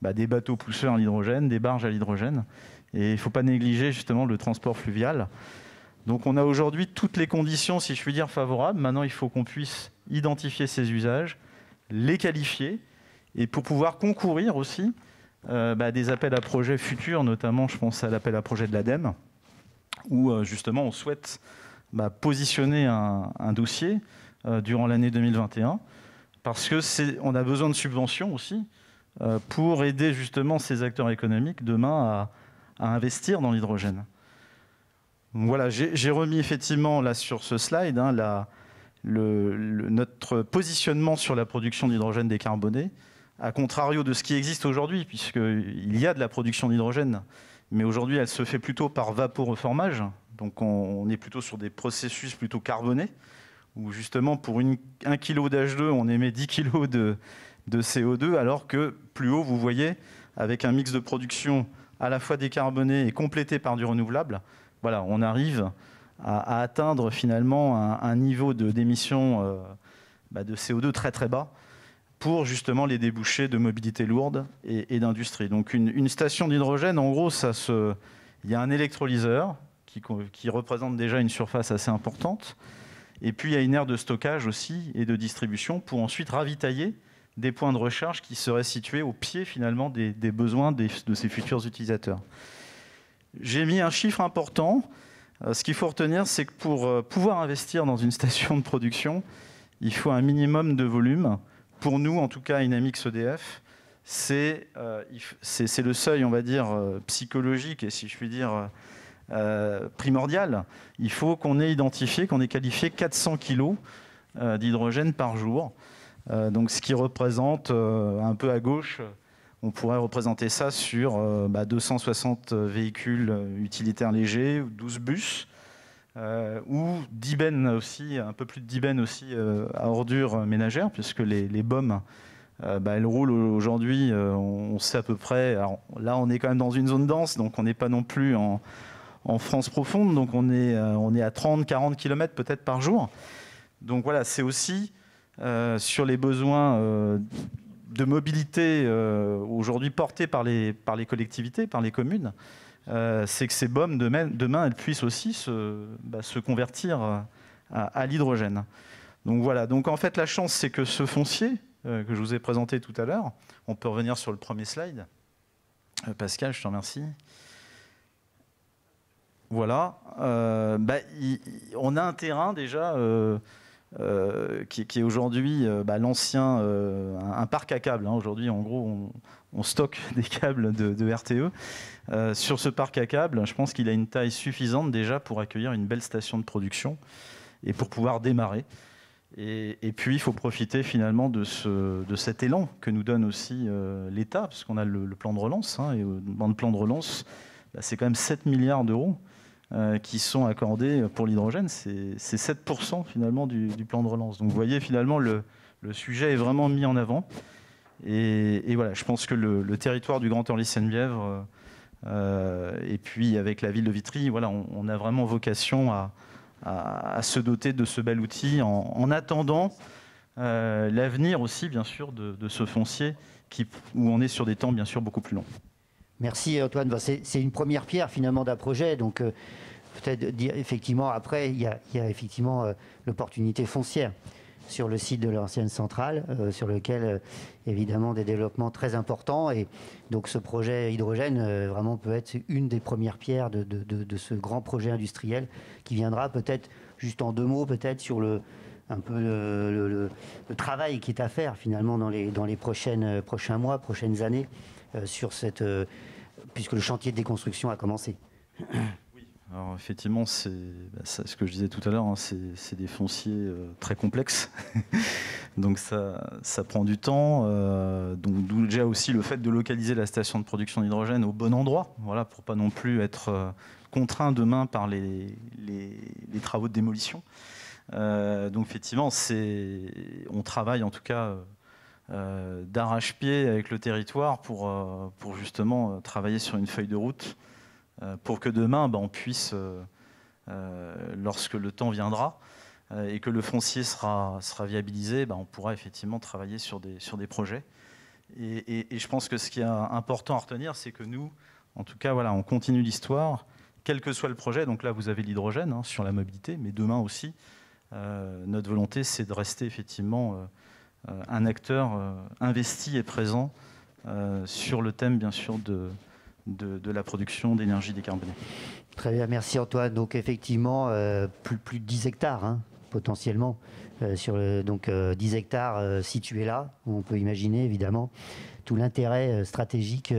des bateaux pousseurs à l'hydrogène, des barges à l'hydrogène. Et il ne faut pas négliger justement le transport fluvial. Donc on a aujourd'hui toutes les conditions, si je puis dire, favorables. Maintenant, il faut qu'on puisse identifier ces usages, les qualifier, et pour pouvoir concourir aussi des appels à projets futurs, notamment je pense à l'appel à projet de l'ADEME, où justement on souhaite positionner un dossier durant l'année 2021, parce qu'on a besoin de subventions aussi pour aider justement ces acteurs économiques demain à investir dans l'hydrogène. Voilà, j'ai remis effectivement là sur ce slide notre positionnement sur la production d'hydrogène décarboné, à contrario de ce qui existe aujourd'hui, puisqu'il y a de la production d'hydrogène, mais aujourd'hui elle se fait plutôt par vaporeformage, donc on est plutôt sur des processus plutôt carbonés, où justement pour 1 kg d'H2 on émet 10 kg de CO2, alors que plus haut, vous voyez, avec un mix de production à la fois décarboné et complété par du renouvelable, voilà, on arrive à atteindre finalement un niveau d'émission de CO2 très très bas pour justement les débouchés de mobilité lourde et d'industrie. Donc une station d'hydrogène, en gros, il y a un électrolyseur qui représente déjà une surface assez importante, et puis il y a une aire de stockage aussi et de distribution pour ensuite ravitailler des points de recharge qui seraient situés au pied finalement des besoins de ces futurs utilisateurs. J'ai mis un chiffre important. Ce qu'il faut retenir, c'est que pour pouvoir investir dans une station de production, il faut un minimum de volume. Pour nous, en tout cas, Inamix EDF, c'est le seuil, on va dire, psychologique et, si je puis dire, primordial. Il faut qu'on ait identifié, qu'on ait qualifié 400 kg d'hydrogène par jour. Donc, ce qui représente un peu à gauche, on pourrait représenter ça sur 260 véhicules utilitaires légers, 12 bus, ou 10 bennes aussi, un peu plus de 10 bennes aussi à ordures ménagères, puisque les BOM, elles roulent aujourd'hui, on sait à peu près. Alors, là, on est quand même dans une zone dense, donc on n'est pas non plus en France profonde, donc on est à 30-40 km peut-être par jour. Donc voilà, c'est aussi sur les besoins de mobilité aujourd'hui portés par les collectivités, par les communes, c'est que ces BOM demain elles puissent aussi se convertir à l'hydrogène. Donc voilà, donc en fait la chance c'est que ce foncier que je vous ai présenté tout à l'heure, on peut revenir sur le premier slide. Pascal, je te remercie. Voilà, on a un terrain déjà qui est aujourd'hui l'ancien, un parc à câbles. Aujourd'hui, en gros, on stocke des câbles de RTE. Sur ce parc à câbles, je pense qu'il a une taille suffisante déjà pour accueillir une belle station de production et pour pouvoir démarrer. Et puis, il faut profiter finalement de cet élan que nous donne aussi l'État, parce qu'on a le plan de relance. Et dans le plan de relance, c'est quand même 7 milliards d'euros qui sont accordés pour l'hydrogène. C'est 7% finalement du plan de relance. Donc vous voyez, finalement, le sujet est vraiment mis en avant. Et voilà, je pense que le territoire du Grand Orly-Seine-Bièvre, et puis avec la ville de Vitry, voilà, on a vraiment vocation à se doter de ce bel outil en attendant l'avenir aussi, bien sûr, de ce foncier où on est sur des temps, bien sûr, beaucoup plus longs. Merci Antoine. C'est une première pierre finalement d'un projet. Donc peut-être dire effectivement après il y a effectivement l'opportunité foncière sur le site de l'ancienne centrale, sur lequel évidemment des développements très importants. Et donc ce projet hydrogène vraiment peut être une des premières pierres de ce grand projet industriel qui viendra peut-être, juste en 2 mots, peut-être sur le travail qui est à faire finalement dans les prochains mois, prochaines années, sur puisque le chantier de déconstruction a commencé. Alors effectivement, c'est ce que je disais tout à l'heure, hein, c'est des fonciers très complexes, donc ça prend du temps. Donc d'où déjà aussi le fait de localiser la station de production d'hydrogène au bon endroit, voilà, pour pas non plus être contraint demain par les travaux de démolition. Donc effectivement, on travaille en tout cas d'arrache-pied avec le territoire pour justement travailler sur une feuille de route. Pour que demain, on puisse, lorsque le temps viendra et que le foncier sera viabilisé, on pourra effectivement travailler sur des projets. Et je pense que ce qui est important à retenir, c'est que nous, en tout cas, voilà, on continue l'histoire, quel que soit le projet. Donc là, vous avez l'hydrogène sur la mobilité, mais demain aussi, notre volonté, c'est de rester effectivement un acteur investi et présent sur le thème, bien sûr, de la production d'énergie décarbonée. Très bien, merci Antoine. Donc effectivement, plus de 10 hectares potentiellement, donc 10 hectares situés là, où on peut imaginer évidemment tout l'intérêt stratégique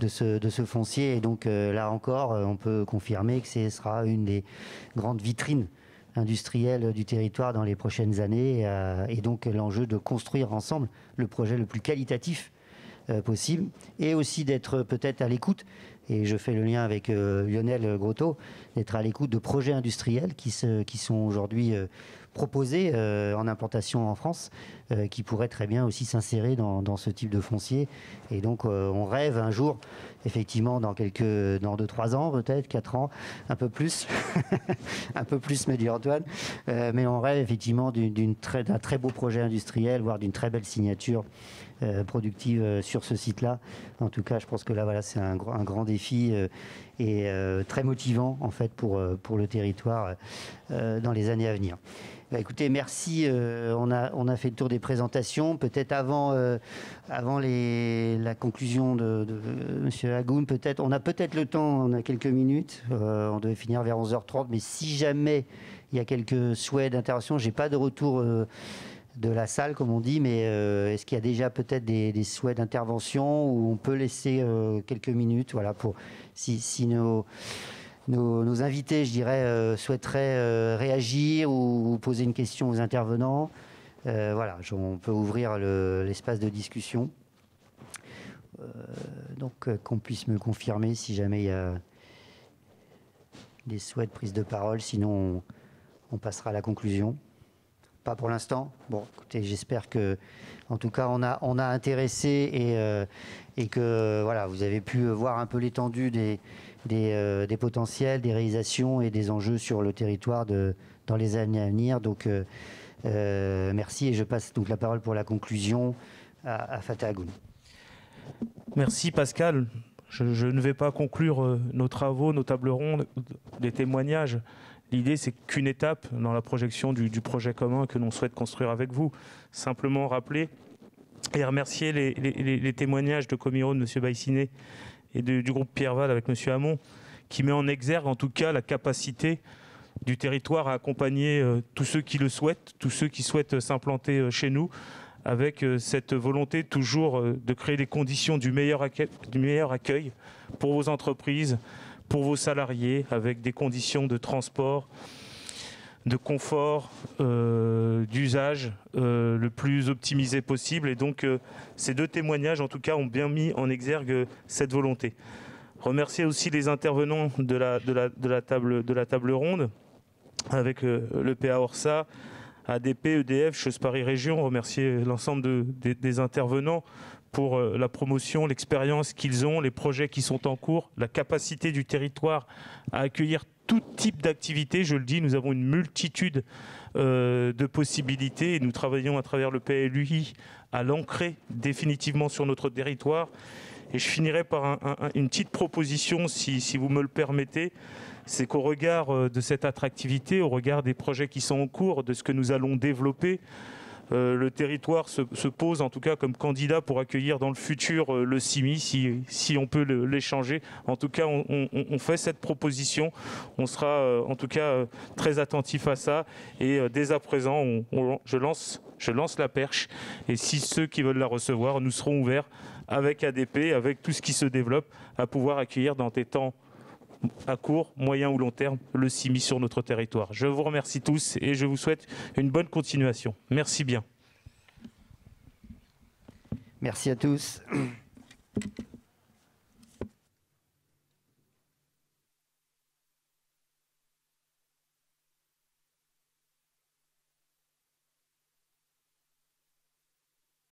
de ce foncier. Et donc là encore, on peut confirmer que ce sera une des grandes vitrines industrielles du territoire dans les prochaines années. Et donc l'enjeu de construire ensemble le projet le plus qualitatif possible, et aussi d'être peut-être à l'écoute, et je fais le lien avec Lionel Grotto, d'être à l'écoute de projets industriels qui sont aujourd'hui proposés en implantation en France, qui pourraient très bien aussi s'insérer dans ce type de foncier. Et donc on rêve un jour, effectivement, dans 2-3 ans, peut-être 4 ans, un peu plus, un peu plus, me dit Antoine, mais on rêve effectivement d'un très beau projet industriel, voire d'une très belle signature productive sur ce site-là. En tout cas, je pense que là, voilà, c'est un grand défi et très motivant en fait pour le territoire dans les années à venir. Écoutez, merci. On a fait le tour des présentations. Peut-être avant la conclusion de M. Hagoun, peut-être, on a peut-être le temps, on a quelques minutes. On devait finir vers 11h30, mais si jamais il y a quelques souhaits d'intervention, j'ai pas de retour de la salle, comme on dit, mais est-ce qu'il y a déjà peut-être des souhaits d'intervention où on peut laisser quelques minutes, voilà, pour si nos invités, je dirais, souhaiteraient réagir ou poser une question aux intervenants. Voilà, on peut ouvrir l'espace de discussion. Donc, qu'on puisse me confirmer si jamais il y a des souhaits de prise de parole. Sinon, on passera à la conclusion. Pas pour l'instant. Bon, écoutez, j'espère que, en tout cas, on a intéressé et que voilà, vous avez pu voir un peu l'étendue des potentiels, des réalisations et des enjeux sur le territoire dans les années à venir. Donc, merci, et je passe donc la parole pour la conclusion à Fatah Hagoun. Merci Pascal. Je ne vais pas conclure nos travaux, nos tables rondes, des témoignages. L'idée, c'est qu'une étape dans la projection du projet commun que l'on souhaite construire avec vous. Simplement rappeler et remercier les témoignages de Comiro, de M. Baïsiné et du groupe Pierreval avec M. Hamon, qui met en exergue en tout cas la capacité du territoire à accompagner tous ceux qui le souhaitent, tous ceux qui souhaitent s'implanter chez nous, avec cette volonté toujours de créer les conditions du meilleur accueil pour vos entreprises, pour vos salariés, avec des conditions de transport, de confort, d'usage le plus optimisé possible. Et donc ces deux témoignages, en tout cas, ont bien mis en exergue cette volonté. Remercier aussi les intervenants de la table ronde, avec le PA Orsa, ADP, EDF, Chose Paris Région. Remercier l'ensemble des intervenants pour la promotion, l'expérience qu'ils ont, les projets qui sont en cours, la capacité du territoire à accueillir tout type d'activité. Je le dis, nous avons une multitude de possibilités et nous travaillons à travers le PLUI à l'ancrer définitivement sur notre territoire. Et je finirai par une petite proposition, si vous me le permettez. C'est qu'au regard de cette attractivité, au regard des projets qui sont en cours, de ce que nous allons développer, le territoire se pose en tout cas comme candidat pour accueillir dans le futur le CIMI, si on peut l'échanger. En tout cas, on fait cette proposition. On sera en tout cas très attentif à ça. Et dès à présent, je lance la perche. Et si ceux qui veulent la recevoir, nous serons ouverts avec ADP, avec tout ce qui se développe, à pouvoir accueillir dans des temps à court, moyen ou long terme, le CIMI sur notre territoire. Je vous remercie tous et je vous souhaite une bonne continuation. Merci bien. Merci à tous.